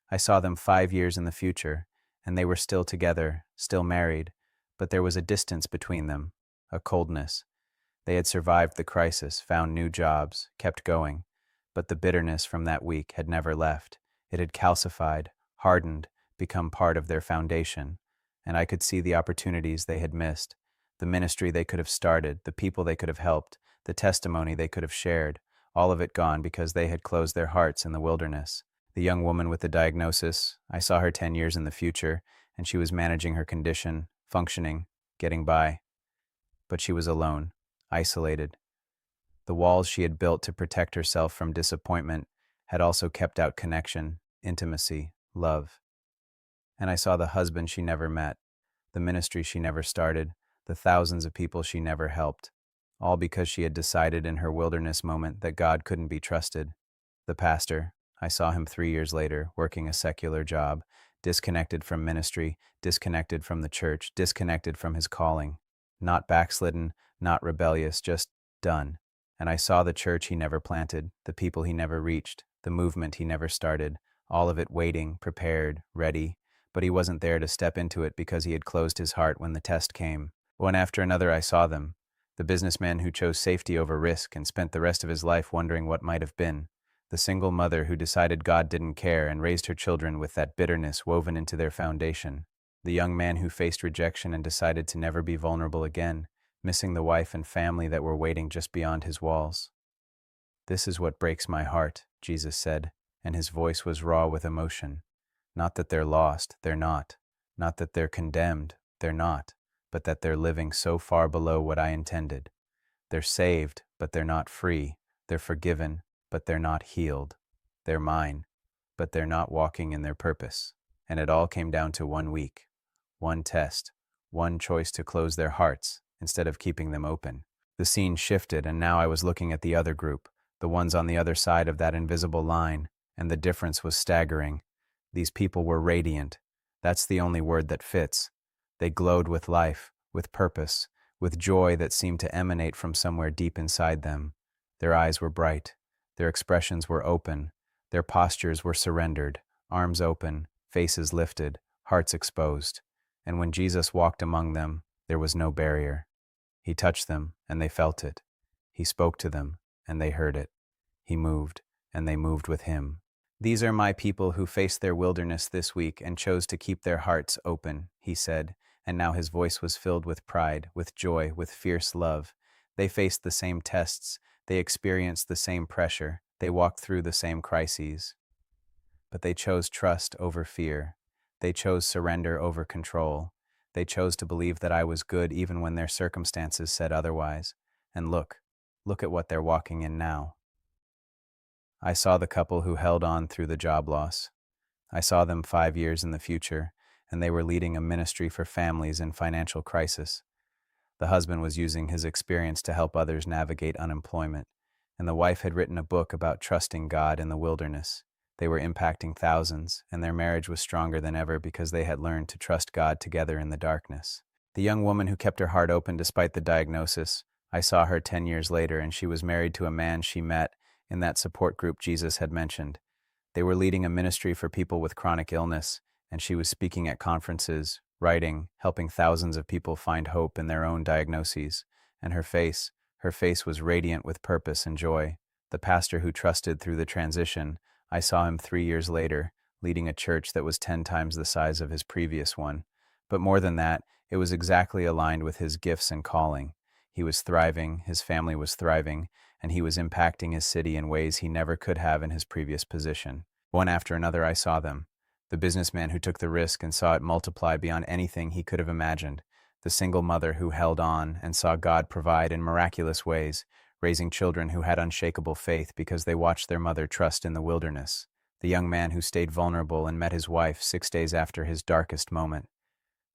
I saw them 5 years in the future, and they were still together, still married, but there was a distance between them, a coldness. They had survived the crisis, found new jobs, kept going, but the bitterness from that week had never left. It had calcified, hardened, become part of their foundation, and I could see the opportunities they had missed, the ministry they could have started, the people they could have helped, the testimony they could have shared, all of it gone because they had closed their hearts in the wilderness. The young woman with the diagnosis, I saw her 10 years in the future, and she was managing her condition, functioning, getting by. But she was alone, isolated. The walls she had built to protect herself from disappointment had also kept out connection, intimacy, love. And I saw the husband she never met, the ministry she never started, the thousands of people she never helped, all because she had decided in her wilderness moment that God couldn't be trusted. The pastor, I saw him 3 years later, working a secular job, disconnected from ministry, disconnected from the church, disconnected from his calling. Not backslidden, not rebellious, just done. And I saw the church he never planted, the people he never reached, the movement he never started, all of it waiting, prepared, ready, but he wasn't there to step into it because he had closed his heart when the test came. One after another I saw them, the businessman who chose safety over risk and spent the rest of his life wondering what might have been, the single mother who decided God didn't care and raised her children with that bitterness woven into their foundation, the young man who faced rejection and decided to never be vulnerable again, missing the wife and family that were waiting just beyond his walls. This is what breaks my heart, Jesus said, and his voice was raw with emotion. Not that they're lost, they're not. Not that they're condemned, they're not, but that they're living so far below what I intended. They're saved, but they're not free. They're forgiven, but they're not healed. They're mine, but they're not walking in their purpose. And it all came down to 1 week, one test, one choice to close their hearts instead of keeping them open. The scene shifted, and now I was looking at the other group, the ones on the other side of that invisible line, and the difference was staggering. These people were radiant. That's the only word that fits. They glowed with life, with purpose, with joy that seemed to emanate from somewhere deep inside them. Their eyes were bright. Their expressions were open. Their postures were surrendered, arms open, faces lifted, hearts exposed. And when Jesus walked among them, there was no barrier. He touched them, and they felt it. He spoke to them, and they heard it. He moved, and they moved with him. These are my people who faced their wilderness this week and chose to keep their hearts open, he said, and now his voice was filled with pride, with joy, with fierce love. They faced the same tests. They experienced the same pressure. They walked through the same crises. But they chose trust over fear. They chose surrender over control. They chose to believe that I was good even when their circumstances said otherwise. And look at what they're walking in now. I saw the couple who held on through the job loss. I saw them 5 years in the future, and they were leading a ministry for families in financial crisis. The husband was using his experience to help others navigate unemployment, and the wife had written a book about trusting God in the wilderness. They were impacting thousands, and their marriage was stronger than ever because they had learned to trust God together in the darkness. The young woman who kept her heart open despite the diagnosis, I saw her 10 years later, and she was married to a man she met in that support group Jesus had mentioned. They were leading a ministry for people with chronic illness, and she was speaking at conferences, writing, helping thousands of people find hope in their own diagnoses. And her face was radiant with purpose and joy. The pastor who trusted through the transition, I saw him 3 years later, leading a church that was 10 times the size of his previous one. But more than that, it was exactly aligned with his gifts and calling. He was thriving, his family was thriving, and he was impacting his city in ways he never could have in his previous position. One after another, I saw them. The businessman who took the risk and saw it multiply beyond anything he could have imagined. The single mother who held on and saw God provide in miraculous ways, raising children who had unshakable faith because they watched their mother trust in the wilderness. The young man who stayed vulnerable and met his wife 6 days after his darkest moment.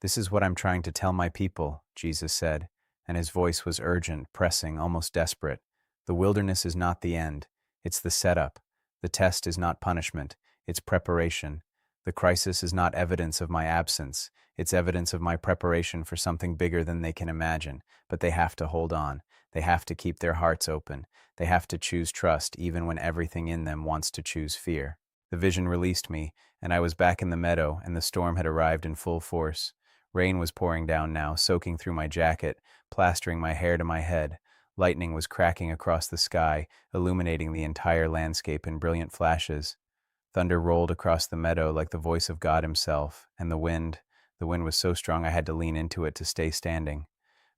"This is what I'm trying to tell my people," Jesus said, and his voice was urgent, pressing, almost desperate. "The wilderness is not the end. It's the setup. The test is not punishment. It's preparation. The crisis is not evidence of my absence. It's evidence of my preparation for something bigger than they can imagine. But they have to hold on. They have to keep their hearts open. They have to choose trust even when everything in them wants to choose fear." The vision released me, and I was back in the meadow, and the storm had arrived in full force. Rain was pouring down now, soaking through my jacket, plastering my hair to my head. Lightning was cracking across the sky, illuminating the entire landscape in brilliant flashes. Thunder rolled across the meadow like the voice of God himself, and the wind was so strong I had to lean into it to stay standing.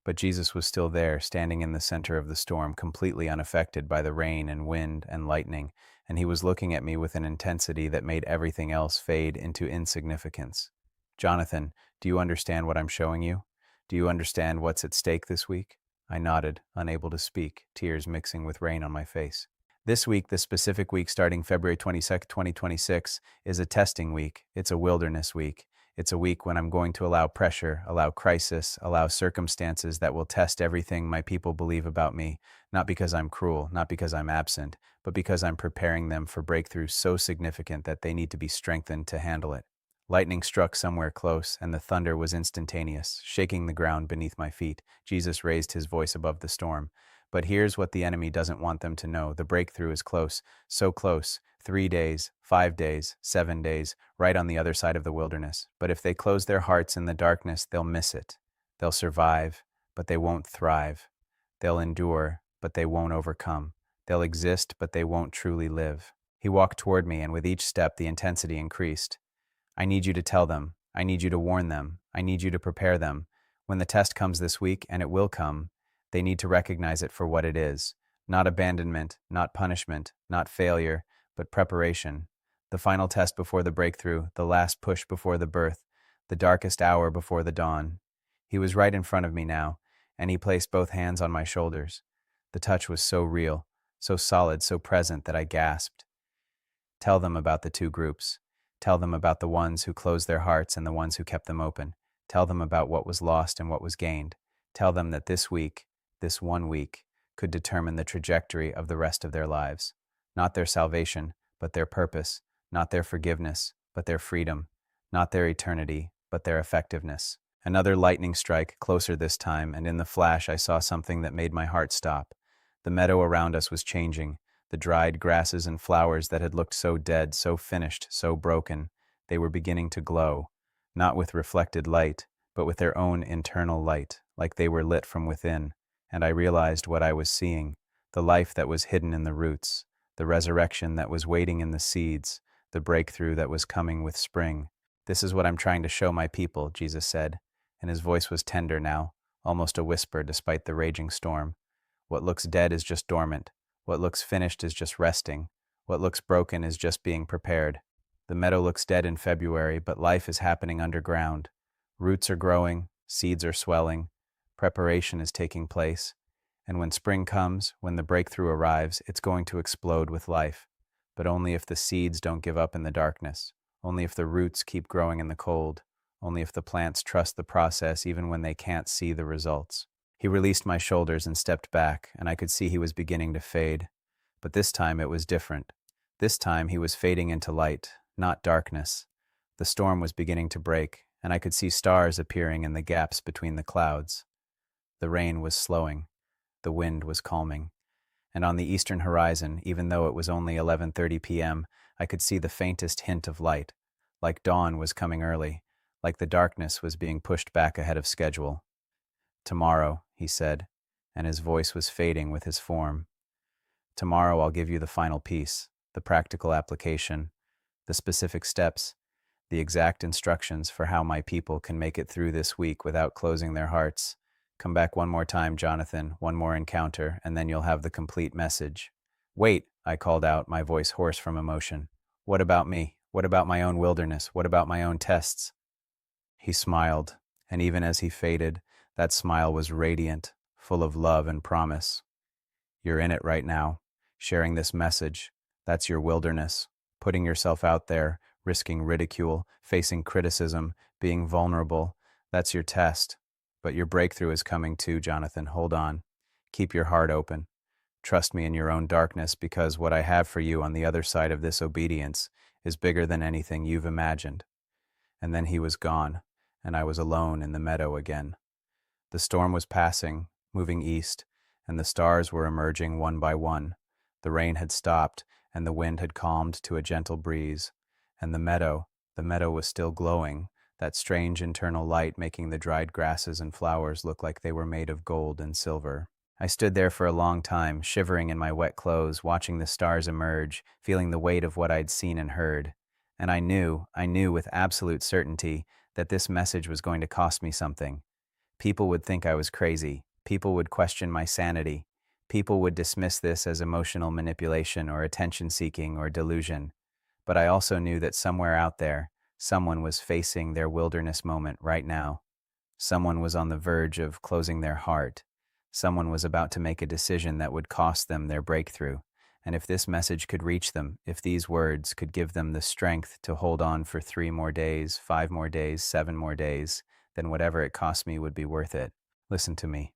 But Jesus was still there, standing in the center of the storm, completely unaffected by the rain and wind and lightning, and he was looking at me with an intensity that made everything else fade into insignificance. "Jonathan, do you understand what I'm showing you? Do you understand what's at stake this week?" I nodded, unable to speak, tears mixing with rain on my face. "This week, the specific week starting February 22nd, 2026, is a testing week. It's a wilderness week. It's a week when I'm going to allow pressure, allow crisis, allow circumstances that will test everything my people believe about me, not because I'm cruel, not because I'm absent, but because I'm preparing them for breakthroughs so significant that they need to be strengthened to handle it." Lightning struck somewhere close, and the thunder was instantaneous, shaking the ground beneath my feet. Jesus raised his voice above the storm. "But here's what the enemy doesn't want them to know. The breakthrough is close, so close. 3 days, 5 days, 7 days, right on the other side of the wilderness. But if they close their hearts in the darkness, they'll miss it. They'll survive, but they won't thrive. They'll endure, but they won't overcome. They'll exist, but they won't truly live." He walked toward me, and with each step, the intensity increased. "I need you to tell them. I need you to warn them. I need you to prepare them. When the test comes this week, and it will come, they need to recognize it for what it is. Not abandonment, not punishment, not failure, but preparation. The final test before the breakthrough, the last push before the birth, the darkest hour before the dawn." He was right in front of me now, and he placed both hands on my shoulders. The touch was so real, so solid, so present that I gasped. "Tell them about the two groups. Tell them about the ones who closed their hearts and the ones who kept them open. Tell them about what was lost and what was gained. Tell them that this week, this one week, could determine the trajectory of the rest of their lives. Not their salvation, but their purpose. Not their forgiveness, but their freedom. Not their eternity, but their effectiveness." Another lightning strike, closer this time, and in the flash I saw something that made my heart stop. The meadow around us was changing. The dried grasses and flowers that had looked so dead, so finished, so broken, they were beginning to glow, not with reflected light, but with their own internal light, like they were lit from within. And I realized what I was seeing, the life that was hidden in the roots, the resurrection that was waiting in the seeds, the breakthrough that was coming with spring. "This is what I'm trying to show my people," Jesus said, and his voice was tender now, almost a whisper despite the raging storm. "What looks dead is just dormant. What looks finished is just resting. What looks broken is just being prepared. The meadow looks dead in February, but life is happening underground. Roots are growing, seeds are swelling, preparation is taking place. And when spring comes, when the breakthrough arrives, it's going to explode with life. But only if the seeds don't give up in the darkness, only if the roots keep growing in the cold, only if the plants trust the process even when they can't see the results." He released my shoulders and stepped back, and I could see he was beginning to fade. But this time it was different. This time he was fading into light, not darkness. The storm was beginning to break, and I could see stars appearing in the gaps between the clouds. The rain was slowing. The wind was calming. And on the eastern horizon, even though it was only 11:30 p.m., I could see the faintest hint of light, like dawn was coming early, like the darkness was being pushed back ahead of schedule. "Tomorrow," he said, and his voice was fading with his form. "Tomorrow I'll give you the final piece, the practical application, the specific steps, the exact instructions for how my people can make it through this week without closing their hearts. Come back one more time, Jonathan, one more encounter, and then you'll have the complete message. Wait, I called out, my voice hoarse from emotion. What about me? What about my own wilderness? What about my own tests? He smiled, and even as he faded, that smile was radiant, full of love and promise. You're in it right now, sharing this message. That's your wilderness, putting yourself out there, risking ridicule, facing criticism, being vulnerable. That's your test. But your breakthrough is coming too, Jonathan. Hold on. Keep your heart open. Trust me in your own darkness, because what I have for you on the other side of this obedience is bigger than anything you've imagined. And then he was gone, and I was alone in the meadow again. The storm was passing, moving east, and the stars were emerging one by one. The rain had stopped, and the wind had calmed to a gentle breeze. And the meadow was still glowing, that strange internal light making the dried grasses and flowers look like they were made of gold and silver. I stood there for a long time, shivering in my wet clothes, watching the stars emerge, feeling the weight of what I'd seen and heard. And I knew with absolute certainty that this message was going to cost me something. People would think I was crazy. People would question my sanity. People would dismiss this as emotional manipulation or attention-seeking or delusion. But I also knew that somewhere out there, someone was facing their wilderness moment right now. Someone was on the verge of closing their heart. Someone was about to make a decision that would cost them their breakthrough. And if this message could reach them, if these words could give them the strength to hold on for 3 more days, 5 more days, 7 more days, then whatever it cost me would be worth it. Listen to me.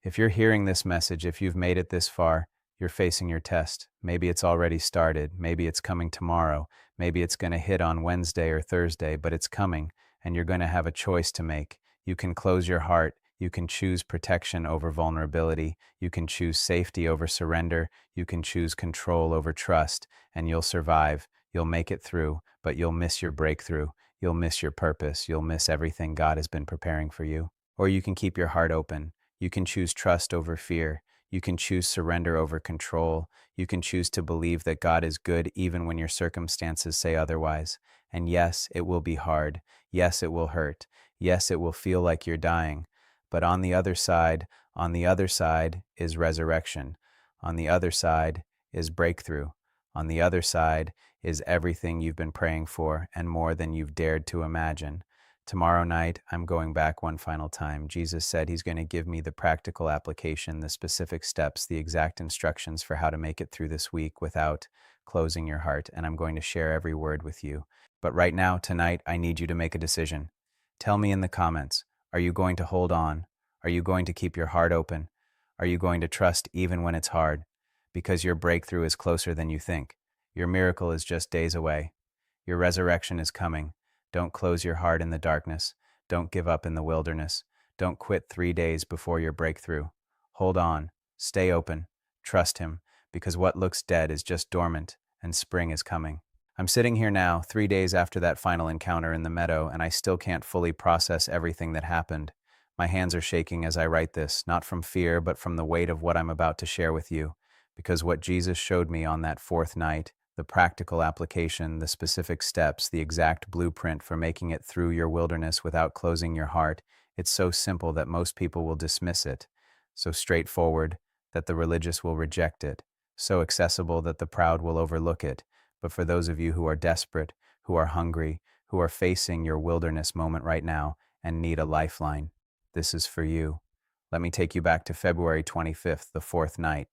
If you're hearing this message, if you've made it this far, you're facing your test. Maybe it's already started. Maybe it's coming tomorrow. Maybe it's going to hit on Wednesday or Thursday, but it's coming, and you're going to have a choice to make. You can close your heart. You can choose protection over vulnerability. You can choose safety over surrender. You can choose control over trust, and you'll survive. You'll make it through, but you'll miss your breakthrough. You'll miss your purpose. You'll miss everything God has been preparing for you. Or you can keep your heart open. You can choose trust over fear. You can choose surrender over control. You can choose to believe that God is good even when your circumstances say otherwise. And yes, it will be hard. Yes, it will hurt. Yes, it will feel like you're dying. But on the other side is resurrection. On the other side is breakthrough. On the other side is everything you've been praying for and more than you've dared to imagine. Tomorrow night, I'm going back one final time. Jesus said he's going to give me the practical application, the specific steps, the exact instructions for how to make it through this week without closing your heart, and I'm going to share every word with you. But right now, tonight, I need you to make a decision. Tell me in the comments, are you going to hold on? Are you going to keep your heart open? Are you going to trust even when it's hard? Because your breakthrough is closer than you think. Your miracle is just days away. Your resurrection is coming. Don't close your heart in the darkness. Don't give up in the wilderness. Don't quit 3 days before your breakthrough. Hold on. Stay open. Trust him, because what looks dead is just dormant, and spring is coming. I'm sitting here now, 3 days after that final encounter in the meadow, and I still can't fully process everything that happened. My hands are shaking as I write this, not from fear, but from the weight of what I'm about to share with you. Because what Jesus showed me on that 4th night, the practical application, the specific steps, the exact blueprint for making it through your wilderness without closing your heart, it's so simple that most people will dismiss it, so straightforward that the religious will reject it, so accessible that the proud will overlook it. But for those of you who are desperate, who are hungry, who are facing your wilderness moment right now and need a lifeline, this is for you. Let me take you back to February 25th, the 4th night.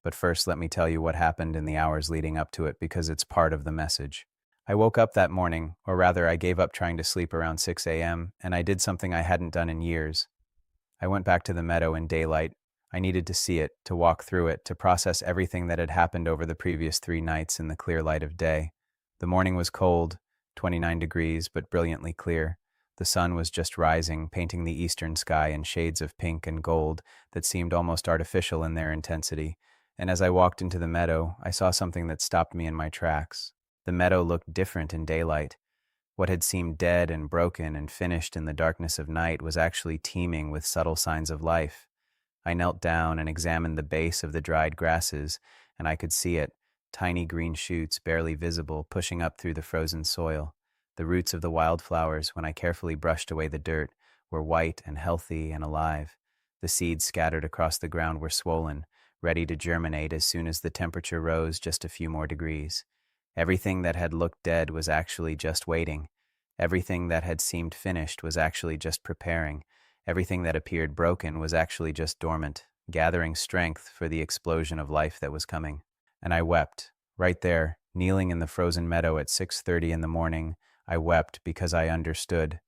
But first, let me tell you what happened in the hours leading up to it, because it's part of the message. I woke up that morning, or rather I gave up trying to sleep around 6 a.m., and I did something I hadn't done in years. I went back to the meadow in daylight. I needed to see it, to walk through it, to process everything that had happened over the previous 3 nights in the clear light of day. The morning was cold, 29 degrees, but brilliantly clear. The sun was just rising, painting the eastern sky in shades of pink and gold that seemed almost artificial in their intensity. And as I walked into the meadow, I saw something that stopped me in my tracks. The meadow looked different in daylight. What had seemed dead and broken and finished in the darkness of night was actually teeming with subtle signs of life. I knelt down and examined the base of the dried grasses, and I could see it, tiny green shoots barely visible pushing up through the frozen soil. The roots of the wildflowers, when I carefully brushed away the dirt, were white and healthy and alive. The seeds scattered across the ground were swollen, ready to germinate as soon as the temperature rose just a few more degrees. Everything that had looked dead was actually just waiting. Everything that had seemed finished was actually just preparing. Everything that appeared broken was actually just dormant, gathering strength for the explosion of life that was coming. And I wept, right there, kneeling in the frozen meadow at 6:30 in the morning. I wept because I understood.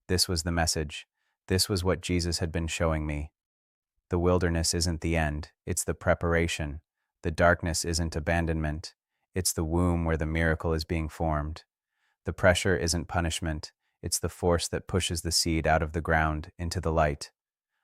This was the message. This was what Jesus had been showing me. The wilderness isn't the end, it's the preparation. The darkness isn't abandonment, it's the womb where the miracle is being formed. The pressure isn't punishment, it's the force that pushes the seed out of the ground into the light.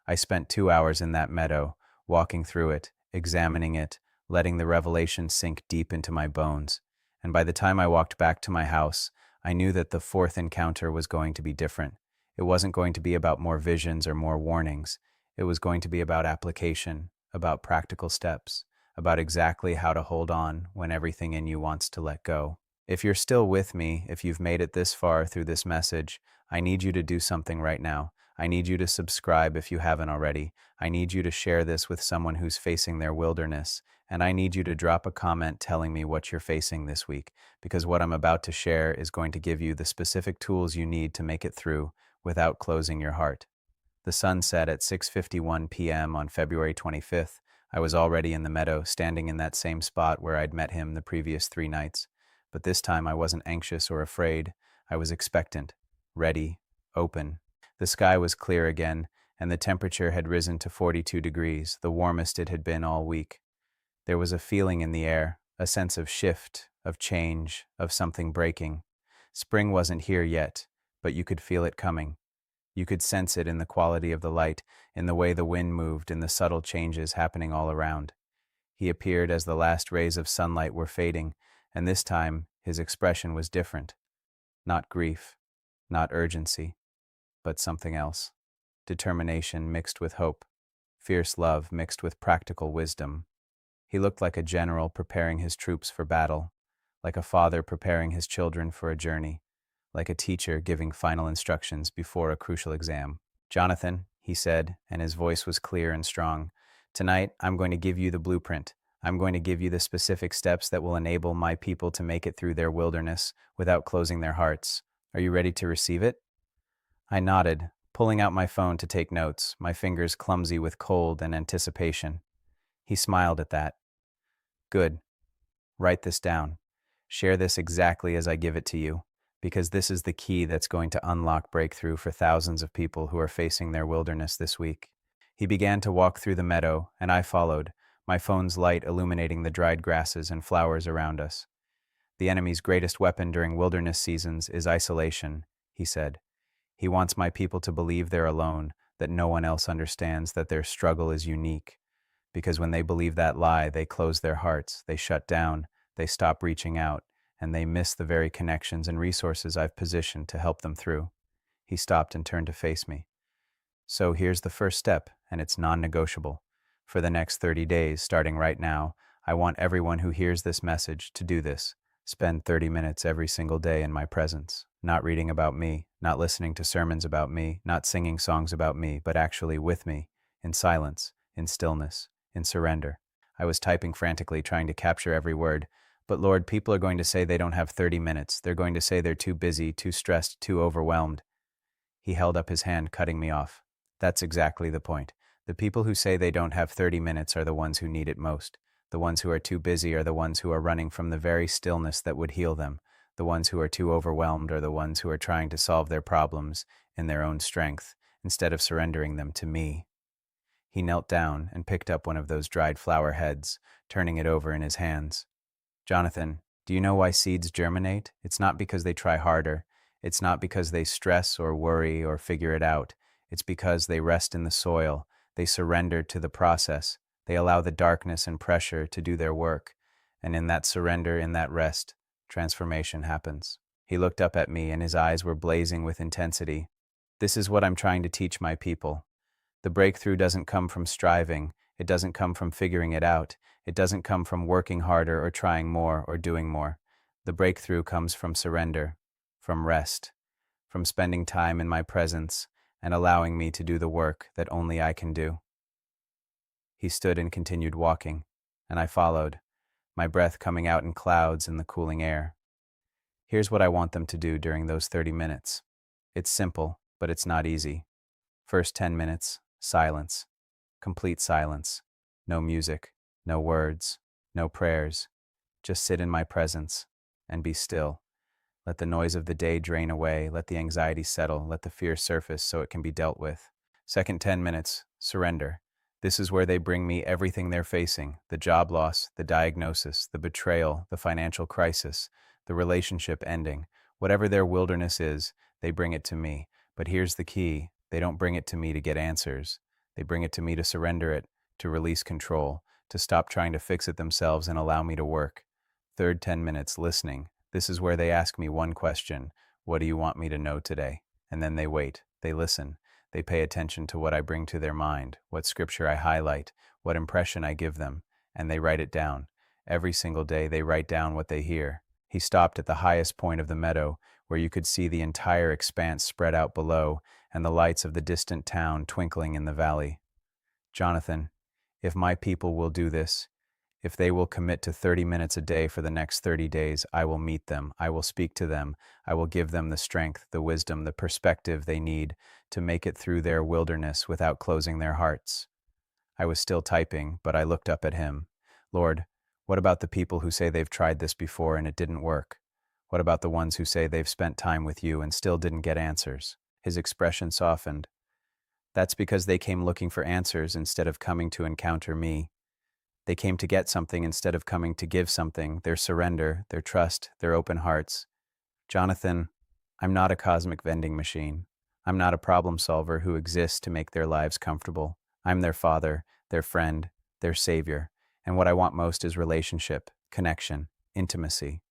I spent 2 hours in that meadow, walking through it, examining it, letting the revelation sink deep into my bones. And by the time I walked back to my house, I knew that the fourth encounter was going to be different. It wasn't going to be about more visions or more warnings. It was going to be about application, about practical steps, about exactly how to hold on when everything in you wants to let go. If you're still with me, if you've made it this far through this message, I need you to do something right now. I need you to subscribe if you haven't already. I need you to share this with someone who's facing their wilderness. And I need you to drop a comment telling me what you're facing this week, because what I'm about to share is going to give you the specific tools you need to make it through without closing your heart. The sun set at 6:51 p.m. on February 25th. I was already in the meadow, standing in that same spot where I'd met him the previous 3 nights. But this time I wasn't anxious or afraid. I was expectant, ready, open. The sky was clear again, and the temperature had risen to 42 degrees, the warmest it had been all week. There was a feeling in the air, a sense of shift, of change, of something breaking. Spring wasn't here yet, but you could feel it coming. You could sense it in the quality of the light, in the way the wind moved, in the subtle changes happening all around. He appeared as the last rays of sunlight were fading, and this time his expression was different. Not grief, not urgency, but something else. Determination mixed with hope, fierce love mixed with practical wisdom. He looked like a general preparing his troops for battle, like a father preparing his children for a journey, like a teacher giving final instructions before a crucial exam. "Jonathan," he said, and his voice was clear and strong, "tonight I'm going to give you the blueprint. I'm going to give you the specific steps that will enable my people to make it through their wilderness without closing their hearts. Are you ready to receive it?" I nodded, pulling out my phone to take notes, my fingers clumsy with cold and anticipation. He smiled at that. "Good. Write this down. Share this exactly as I give it to you, because this is the key that's going to unlock breakthrough for thousands of people who are facing their wilderness this week." He began to walk through the meadow, and I followed, my phone's light illuminating the dried grasses and flowers around us. "The enemy's greatest weapon during wilderness seasons is isolation," he said. "He wants my people to believe they're alone, that no one else understands, that their struggle is unique. Because when they believe that lie, they close their hearts, they shut down, they stop reaching out, and they miss the very connections and resources I've positioned to help them through." He stopped and turned to face me. "So here's the first step, and it's non-negotiable. For the next 30 days, starting right now, I want everyone who hears this message to do this. Spend 30 minutes every single day in my presence, not reading about me, not listening to sermons about me, not singing songs about me, but actually with me, in silence, in stillness, in surrender." I was typing frantically, trying to capture every word. "But Lord, people are going to say they don't have 30 minutes. They're going to say they're too busy, too stressed, too overwhelmed." He held up his hand, cutting me off. "That's exactly the point. The people who say they don't have 30 minutes are the ones who need it most. The ones who are too busy are the ones who are running from the very stillness that would heal them. The ones who are too overwhelmed are the ones who are trying to solve their problems in their own strength, instead of surrendering them to me." He knelt down and picked up one of those dried flower heads, turning it over in his hands. "Jonathan, do you know why seeds germinate? It's not because they try harder. It's not because they stress or worry or figure it out. It's because they rest in the soil. They surrender to the process. They allow the darkness and pressure to do their work. And in that surrender, in that rest, transformation happens." He looked up at me, and his eyes were blazing with intensity. "This is what I'm trying to teach my people. The breakthrough doesn't come from striving. It doesn't come from figuring it out. It doesn't come from working harder or trying more or doing more. The breakthrough comes from from rest, from spending time in my presence and allowing me to do the work that only I can do. He stood and continued walking, and I followed, my breath coming out in clouds in the cooling air. Here's what I want them to do during those 30 minutes. It's simple, but it's not easy. First 10 minutes, silence. Complete silence. No music, no words, no prayers. Just sit in my presence and be still. Let the noise of the day drain away, let the anxiety settle, let the fear surface so it can be dealt with. Second 10 minutes, surrender. This is where they bring me everything they're facing: the job loss, the diagnosis, the betrayal, the financial crisis, the relationship ending. Whatever their wilderness is, they bring it to me. But here's the key: they don't bring it to me to get answers. They bring it to me to surrender it, to release control, to stop trying to fix it themselves and allow me to work. Third 10 minutes, listening. This is where they ask me one question: what do you want me to know today? And then they wait, they listen, they pay attention to what I bring to their mind, what scripture I highlight, what impression I give them, and they write it down. Every single day they write down what they hear. He stopped at the highest point of the meadow, where you could see the entire expanse spread out below and the lights of the distant town twinkling in the valley. Jonathan, if my people will do this, if they will commit to 30 minutes a day for the next 30 days, I will meet them, I will speak to them, I will give them the strength, the wisdom, the perspective they need to make it through their wilderness without closing their hearts. I was still typing, but I looked up at him. Lord, what about the people who say they've tried this before and it didn't work? What about the ones who say they've spent time with you and still didn't get answers? His expression softened. That's because they came looking for answers instead of coming to encounter me. They came to get something instead of coming to give something: their surrender, their trust, their open hearts. Jonathan, I'm not a cosmic vending machine. I'm not a problem solver who exists to make their lives comfortable. I'm their father, their friend, their savior. And what I want most is relationship, connection, intimacy.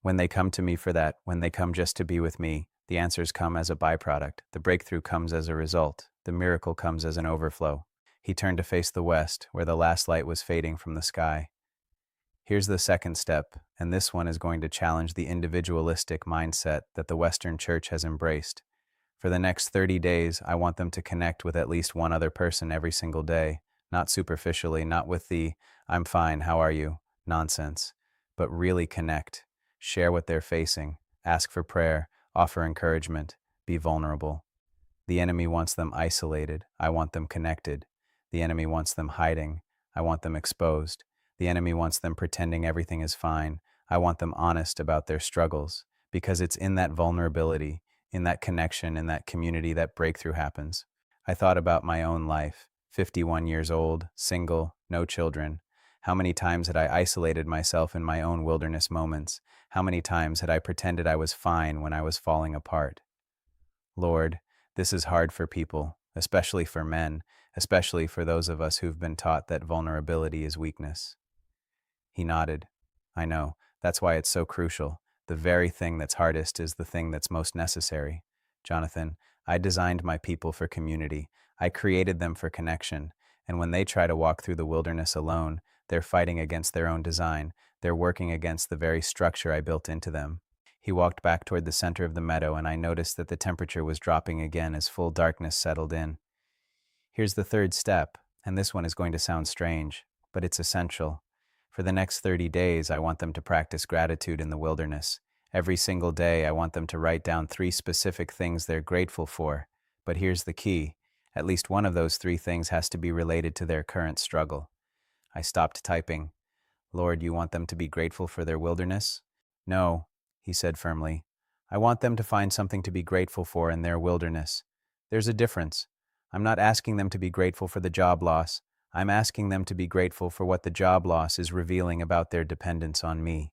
When they come to me for that, when they come just to be with me, the answers come as a byproduct. The breakthrough comes as a result. The miracle comes as an overflow. He turned to face the west, where the last light was fading from the sky. Here's the second step, and this one is going to challenge the individualistic mindset that the Western Church has embraced. For the next 30 days, I want them to connect with at least one other person every single day, not superficially, not with the "I'm fine, how are you" nonsense, but really connect, share what they're facing, ask for prayer, offer encouragement, be vulnerable. The enemy wants them isolated, I want them connected. The enemy wants them hiding, I want them exposed. The enemy wants them pretending everything is fine, I want them honest about their struggles, because it's in that vulnerability, in that connection, in that community that breakthrough happens. I thought about my own life, 51 years old, single, no children. How many times had I isolated myself in my own wilderness moments? How many times had I pretended I was fine when I was falling apart? Lord, this is hard for people, especially for men, especially for those of us who've been taught that vulnerability is weakness. He nodded. I know, that's why it's so crucial. The very thing that's hardest is the thing that's most necessary. Jonathan, I designed my people for community. I created them for connection. And when they try to walk through the wilderness alone, they're fighting against their own design. They're working against the very structure I built into them. He walked back toward the center of the meadow, and I noticed that the temperature was dropping again as full darkness settled in. Here's the third step, and this one is going to sound strange, but it's essential. For the next 30 days, I want them to practice gratitude in the wilderness. Every single day, I want them to write down 3 specific things they're grateful for. But here's the key: at least one of those 3 things has to be related to their current struggle. I stopped typing. Lord, you want them to be grateful for their wilderness? No, he said firmly. I want them to find something to be grateful for in their wilderness. There's a difference. I'm not asking them to be grateful for the job loss. I'm asking them to be grateful for what the job loss is revealing about their dependence on me.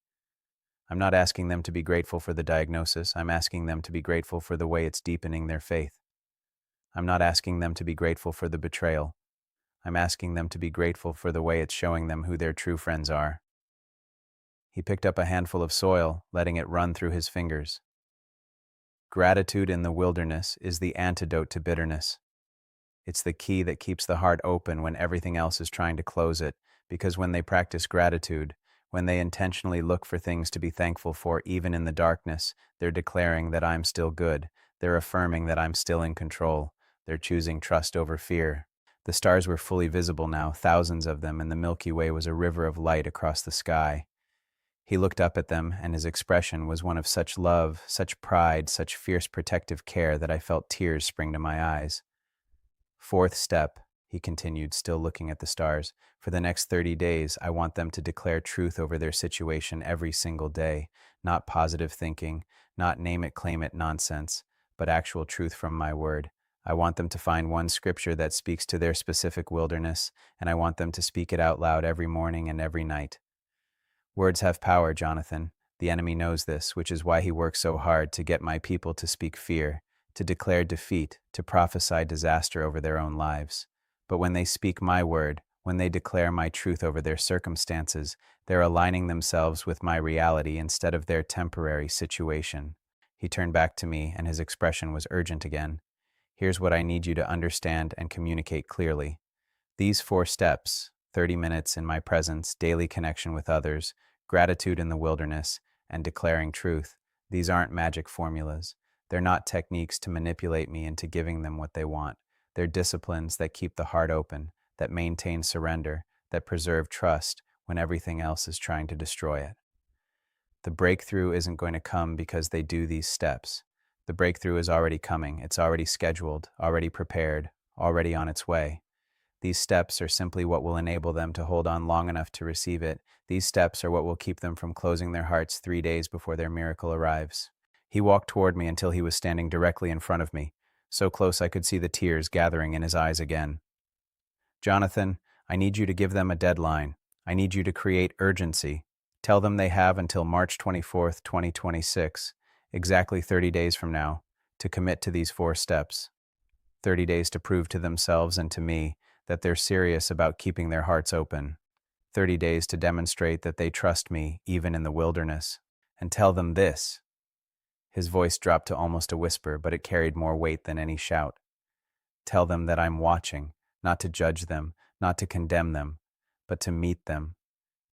I'm not asking them to be grateful for the diagnosis. I'm asking them to be grateful for the way it's deepening their faith. I'm not asking them to be grateful for the betrayal. I'm asking them to be grateful for the way it's showing them who their true friends are. He picked up a handful of soil, letting it run through his fingers. Gratitude in the wilderness is the antidote to bitterness. It's the key that keeps the heart open when everything else is trying to close it, because when they practice gratitude, When they intentionally look for things to be thankful for, even in the darkness, they're declaring that I'm still good. They're affirming that I'm still in control. They're choosing trust over fear. The stars were fully visible now, thousands of them, and the Milky Way was a river of light across the sky. He looked up at them, and his expression was one of such love, such pride, such fierce protective care that I felt tears spring to my eyes. Fourth step, he continued, still looking at the stars. For the next 30 days, I want them to declare truth over their situation every single day. Not positive thinking, not name it, claim it nonsense, but actual truth from my word. I want them to find one scripture that speaks to their specific wilderness, and I want them to speak it out loud every morning and every night. Words have power, Jonathan. The enemy knows this, which is why he works so hard to get my people to speak fear, to declare defeat, to prophesy disaster over their own lives. But when they speak my word, when they declare my truth over their circumstances, they're aligning themselves with my reality instead of their temporary situation. He turned back to me, and his expression was urgent again. Here's what I need you to understand and communicate clearly. These 4 steps, 30 minutes in my presence, daily connection with others, gratitude in the wilderness, and declaring truth, these aren't magic formulas. They're not techniques to manipulate me into giving them what they want. They're disciplines that keep the heart open, that maintain surrender, that preserve trust when everything else is trying to destroy it. The breakthrough isn't going to come because they do these steps. The breakthrough is already coming. It's already scheduled, already prepared, already on its way. These steps are simply what will enable them to hold on long enough to receive it. These steps are what will keep them from closing their hearts 3 days before their miracle arrives. He walked toward me until he was standing directly in front of me, so close I could see the tears gathering in his eyes again. Jonathan, I need you to give them a deadline. I need you to create urgency. Tell them they have until March 24th, 2026, exactly 30 days from now, to commit to these 4 steps. 30 days to prove to themselves and to me that they're serious about keeping their hearts open. 30 days to demonstrate that they trust me even in the wilderness. And tell them this. His voice dropped to almost a whisper, but it carried more weight than any shout. Tell them that I'm watching, not to judge them, not to condemn them, but to meet them,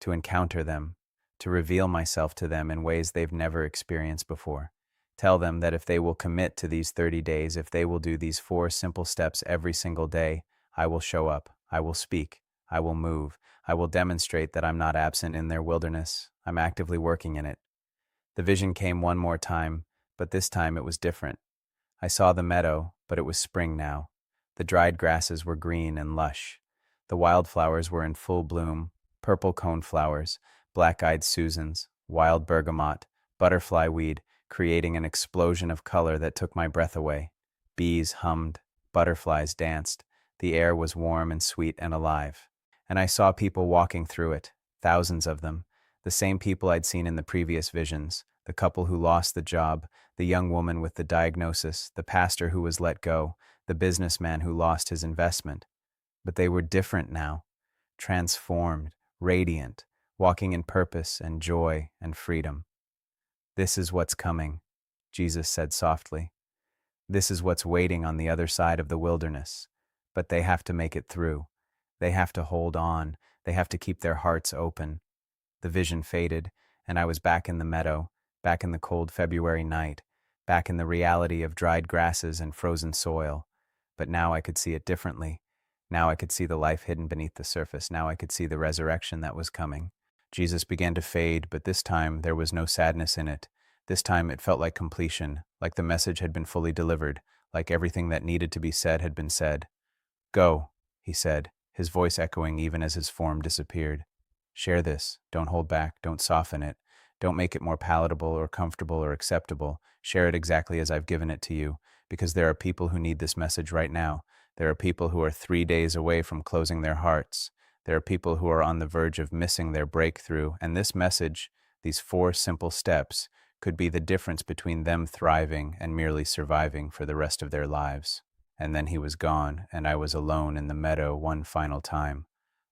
to encounter them, to reveal myself to them in ways they've never experienced before. Tell them that if they will commit to these 30 days, if they will do these 4 simple steps every single day, I will show up, I will speak, I will move, I will demonstrate that I'm not absent in their wilderness, I'm actively working in it. The vision came one more time, but this time it was different. I saw the meadow, but it was spring now. The dried grasses were green and lush. The wildflowers were in full bloom, purple coneflowers, black-eyed Susans, wild bergamot, butterfly weed, creating an explosion of color that took my breath away. Bees hummed, butterflies danced, the air was warm and sweet and alive. And I saw people walking through it, thousands of them, the same people I'd seen in the previous visions, the couple who lost the job, the young woman with the diagnosis, the pastor who was let go, the businessman who lost his investment. But they were different now, transformed, radiant, walking in purpose and joy and freedom. This is what's coming, Jesus said softly. This is what's waiting on the other side of the wilderness. But they have to make it through. They have to hold on. They have to keep their hearts open. The vision faded, and I was back in the meadow, back in the cold February night, back in the reality of dried grasses and frozen soil. But now I could see it differently. Now I could see the life hidden beneath the surface. Now I could see the resurrection that was coming. Jesus began to fade, but this time there was no sadness in it. This time it felt like completion, like the message had been fully delivered, like everything that needed to be said had been said. Go, he said, his voice echoing even as his form disappeared. Share this. Don't hold back. Don't soften it. Don't make it more palatable or comfortable or acceptable. Share it exactly as I've given it to you, because there are people who need this message right now. There are people who are 3 days away from closing their hearts. There are people who are on the verge of missing their breakthrough, and this message, these 4 simple steps, could be the difference between them thriving and merely surviving for the rest of their lives. And then he was gone, and I was alone in the meadow one final time.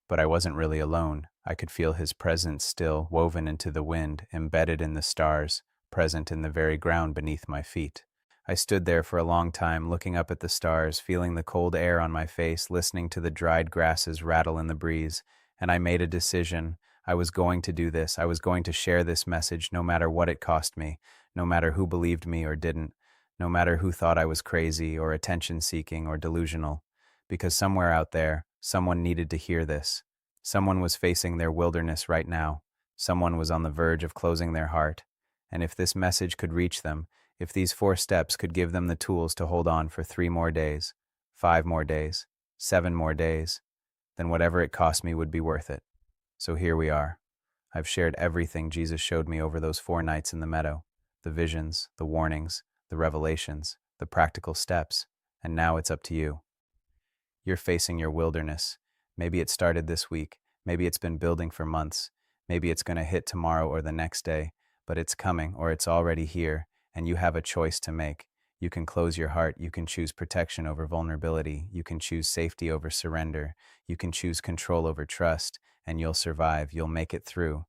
But I wasn't really alone. I could feel his presence still, woven into the wind, embedded in the stars, present in the very ground beneath my feet. I stood there for a long time, looking up at the stars, feeling the cold air on my face, listening to the dried grasses rattle in the breeze, and I made a decision. I was going to do this. I was going to share this message no matter what it cost me, no matter who believed me or didn't, no matter who thought I was crazy or attention-seeking or delusional. Because somewhere out there, someone needed to hear this. Someone was facing their wilderness right now. Someone was on the verge of closing their heart. And if this message could reach them, if these 4 steps could give them the tools to hold on for 3 more days, 5 more days, 7 more days, then whatever it cost me would be worth it. So here we are. I've shared everything Jesus showed me over those 4 nights in the meadow, the visions, the warnings, the revelations, the practical steps, and now it's up to you. You're facing your wilderness. Maybe it started this week. Maybe it's been building for months. Maybe it's going to hit tomorrow or the next day, but it's coming or it's already here, and you have a choice to make. You can close your heart. You can choose protection over vulnerability. You can choose safety over surrender. You can choose control over trust, and you'll survive. You'll make it through,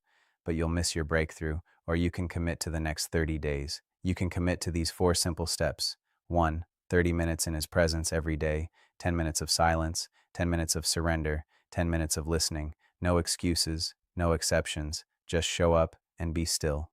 but you'll miss your breakthrough, or you can commit to the next 30 days. You can commit to these 4 simple steps. 1. 30 minutes in His presence every day, 10 minutes of silence, 10 minutes of surrender, 10 minutes of listening. No excuses, no exceptions. Just show up and be still.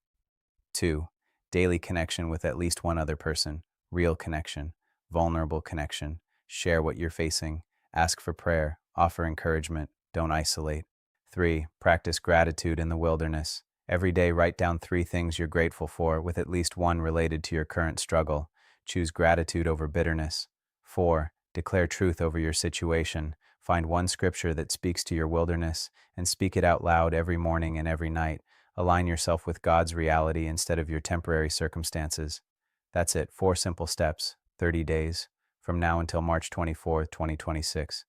2. Daily connection with at least one other person. Real connection, vulnerable connection. Share what you're facing. Ask for prayer. Offer encouragement. Don't isolate. 3. Practice gratitude in the wilderness. Every day, write down 3 things you're grateful for, with at least one related to your current struggle. Choose gratitude over bitterness. 4. Declare truth over your situation. Find one scripture that speaks to your wilderness and speak it out loud every morning and every night. Align yourself with God's reality instead of your temporary circumstances. That's it. 4 simple steps, 30 days, from now until March 24th, 2026.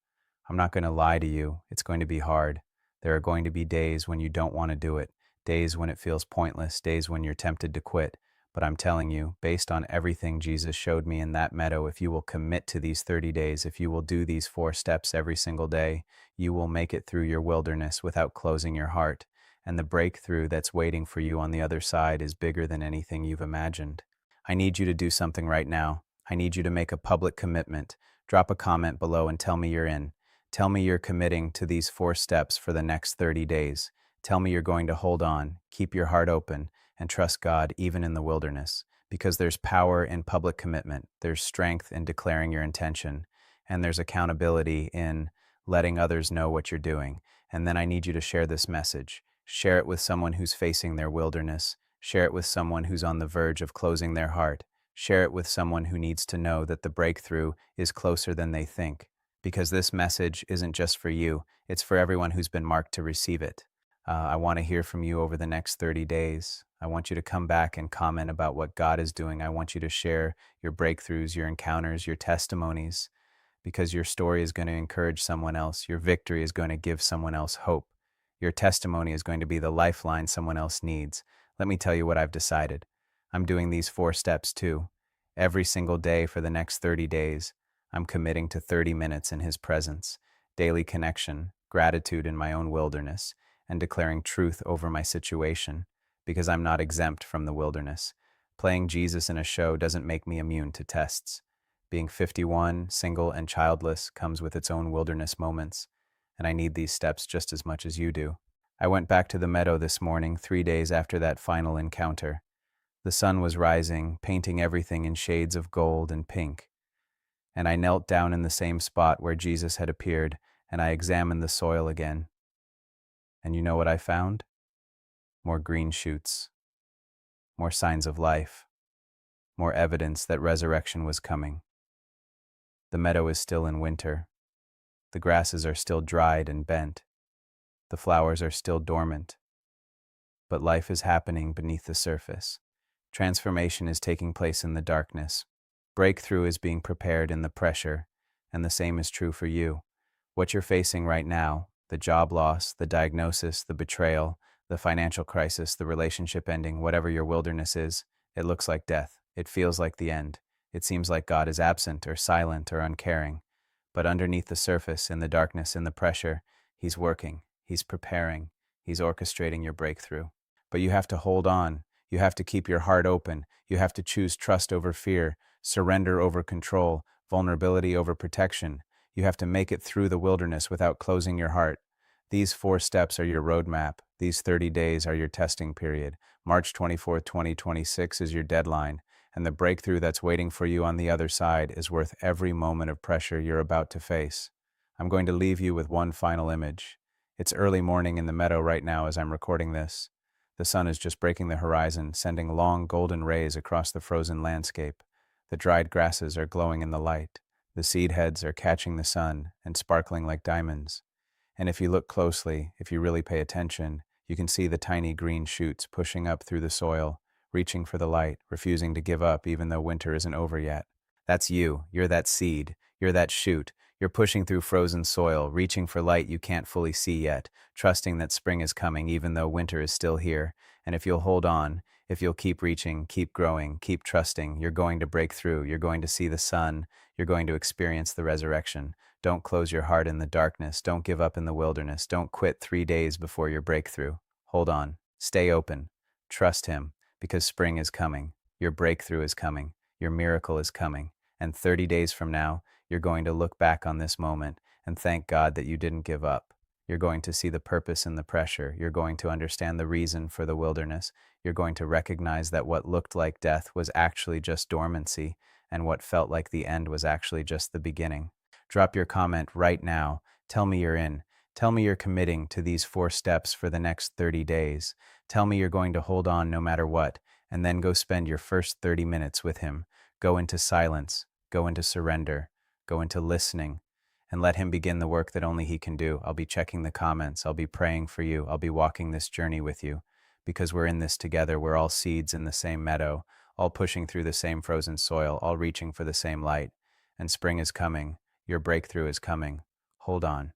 I'm not going to lie to you. It's going to be hard. There are going to be days when you don't want to do it, days when it feels pointless, days when you're tempted to quit. But I'm telling you, based on everything Jesus showed me in that meadow, if you will commit to these 30 days, if you will do these 4 steps every single day, you will make it through your wilderness without closing your heart. And the breakthrough that's waiting for you on the other side is bigger than anything you've imagined. I need you to do something right now. I need you to make a public commitment. Drop a comment below and tell me you're in. Tell me you're committing to these 4 steps for the next 30 days. Tell me you're going to hold on, keep your heart open, and trust God even in the wilderness. Because there's power in public commitment, there's strength in declaring your intention, and there's accountability in letting others know what you're doing. And then I need you to share this message. Share it with someone who's facing their wilderness. Share it with someone who's on the verge of closing their heart. Share it with someone who needs to know that the breakthrough is closer than they think. Because this message isn't just for you, it's for everyone who's been marked to receive it. I want to hear from you over the next 30 days. I want you to come back and comment about what God is doing. I want you to share your breakthroughs, your encounters, your testimonies, because your story is going to encourage someone else. Your victory is going to give someone else hope. Your testimony is going to be the lifeline someone else needs. Let me tell you what I've decided. I'm doing these 4 steps too. Every single day for the next 30 days, I'm committing to 30 minutes in His presence, daily connection, gratitude in my own wilderness, and declaring truth over my situation, because I'm not exempt from the wilderness. Playing Jesus in a show doesn't make me immune to tests. Being 51, single, and childless comes with its own wilderness moments, and I need these steps just as much as you do. I went back to the meadow this morning, 3 days after that final encounter. The sun was rising, painting everything in shades of gold and pink. And I knelt down in the same spot where Jesus had appeared, and I examined the soil again. And you know what I found? More green shoots, more signs of life, more evidence that resurrection was coming. The meadow is still in winter. The grasses are still dried and bent. The flowers are still dormant. But life is happening beneath the surface. Transformation is taking place in the darkness. Breakthrough is being prepared in the pressure, and the same is true for you. What you're facing right now, the job loss, the diagnosis, the betrayal, the financial crisis, the relationship ending, whatever your wilderness is, it looks like death. It feels like the end. It seems like God is absent or silent or uncaring. But underneath the surface, in the darkness, in the pressure, He's working, He's preparing, He's orchestrating your breakthrough. But you have to hold on. You have to keep your heart open. You have to choose trust over fear, surrender over control, vulnerability over protection. You have to make it through the wilderness without closing your heart. These 4 steps are your roadmap. These 30 days are your testing period. March 24th, 2026 is your deadline, and the breakthrough that's waiting for you on the other side is worth every moment of pressure you're about to face. I'm going to leave you with one final image. It's early morning in the meadow right now as I'm recording this. The sun is just breaking the horizon, sending long golden rays across the frozen landscape. The dried grasses are glowing in the light. The seed heads are catching the sun and sparkling like diamonds. And if you look closely, if you really pay attention, you can see the tiny green shoots pushing up through the soil, reaching for the light, refusing to give up even though winter isn't over yet. That's you. You're that seed. You're that shoot. You're pushing through frozen soil, reaching for light you can't fully see yet, trusting that spring is coming even though winter is still here. And if you'll hold on, if you'll keep reaching, keep growing, keep trusting, you're going to break through. You're going to see the sun. You're going to experience the resurrection. Don't close your heart in the darkness. Don't give up in the wilderness. Don't quit 3 days before your breakthrough. Hold on. Stay open. Trust Him, because spring is coming. Your breakthrough is coming. Your miracle is coming. And 30 days from now, you're going to look back on this moment and thank God that you didn't give up. You're going to see the purpose in the pressure. You're going to understand the reason for the wilderness. You're going to recognize that what looked like death was actually just dormancy, and what felt like the end was actually just the beginning. Drop your comment right now. Tell me you're in. Tell me you're committing to these 4 steps for the next 30 days. Tell me you're going to hold on no matter what, and then go spend your first 30 minutes with Him. Go into silence. Go into surrender. Go into listening. And let Him begin the work that only He can do. I'll be checking the comments. I'll be praying for you. I'll be walking this journey with you. Because we're in this together. We're all seeds in the same meadow, all pushing through the same frozen soil, all reaching for the same light. And spring is coming. Your breakthrough is coming. Hold on.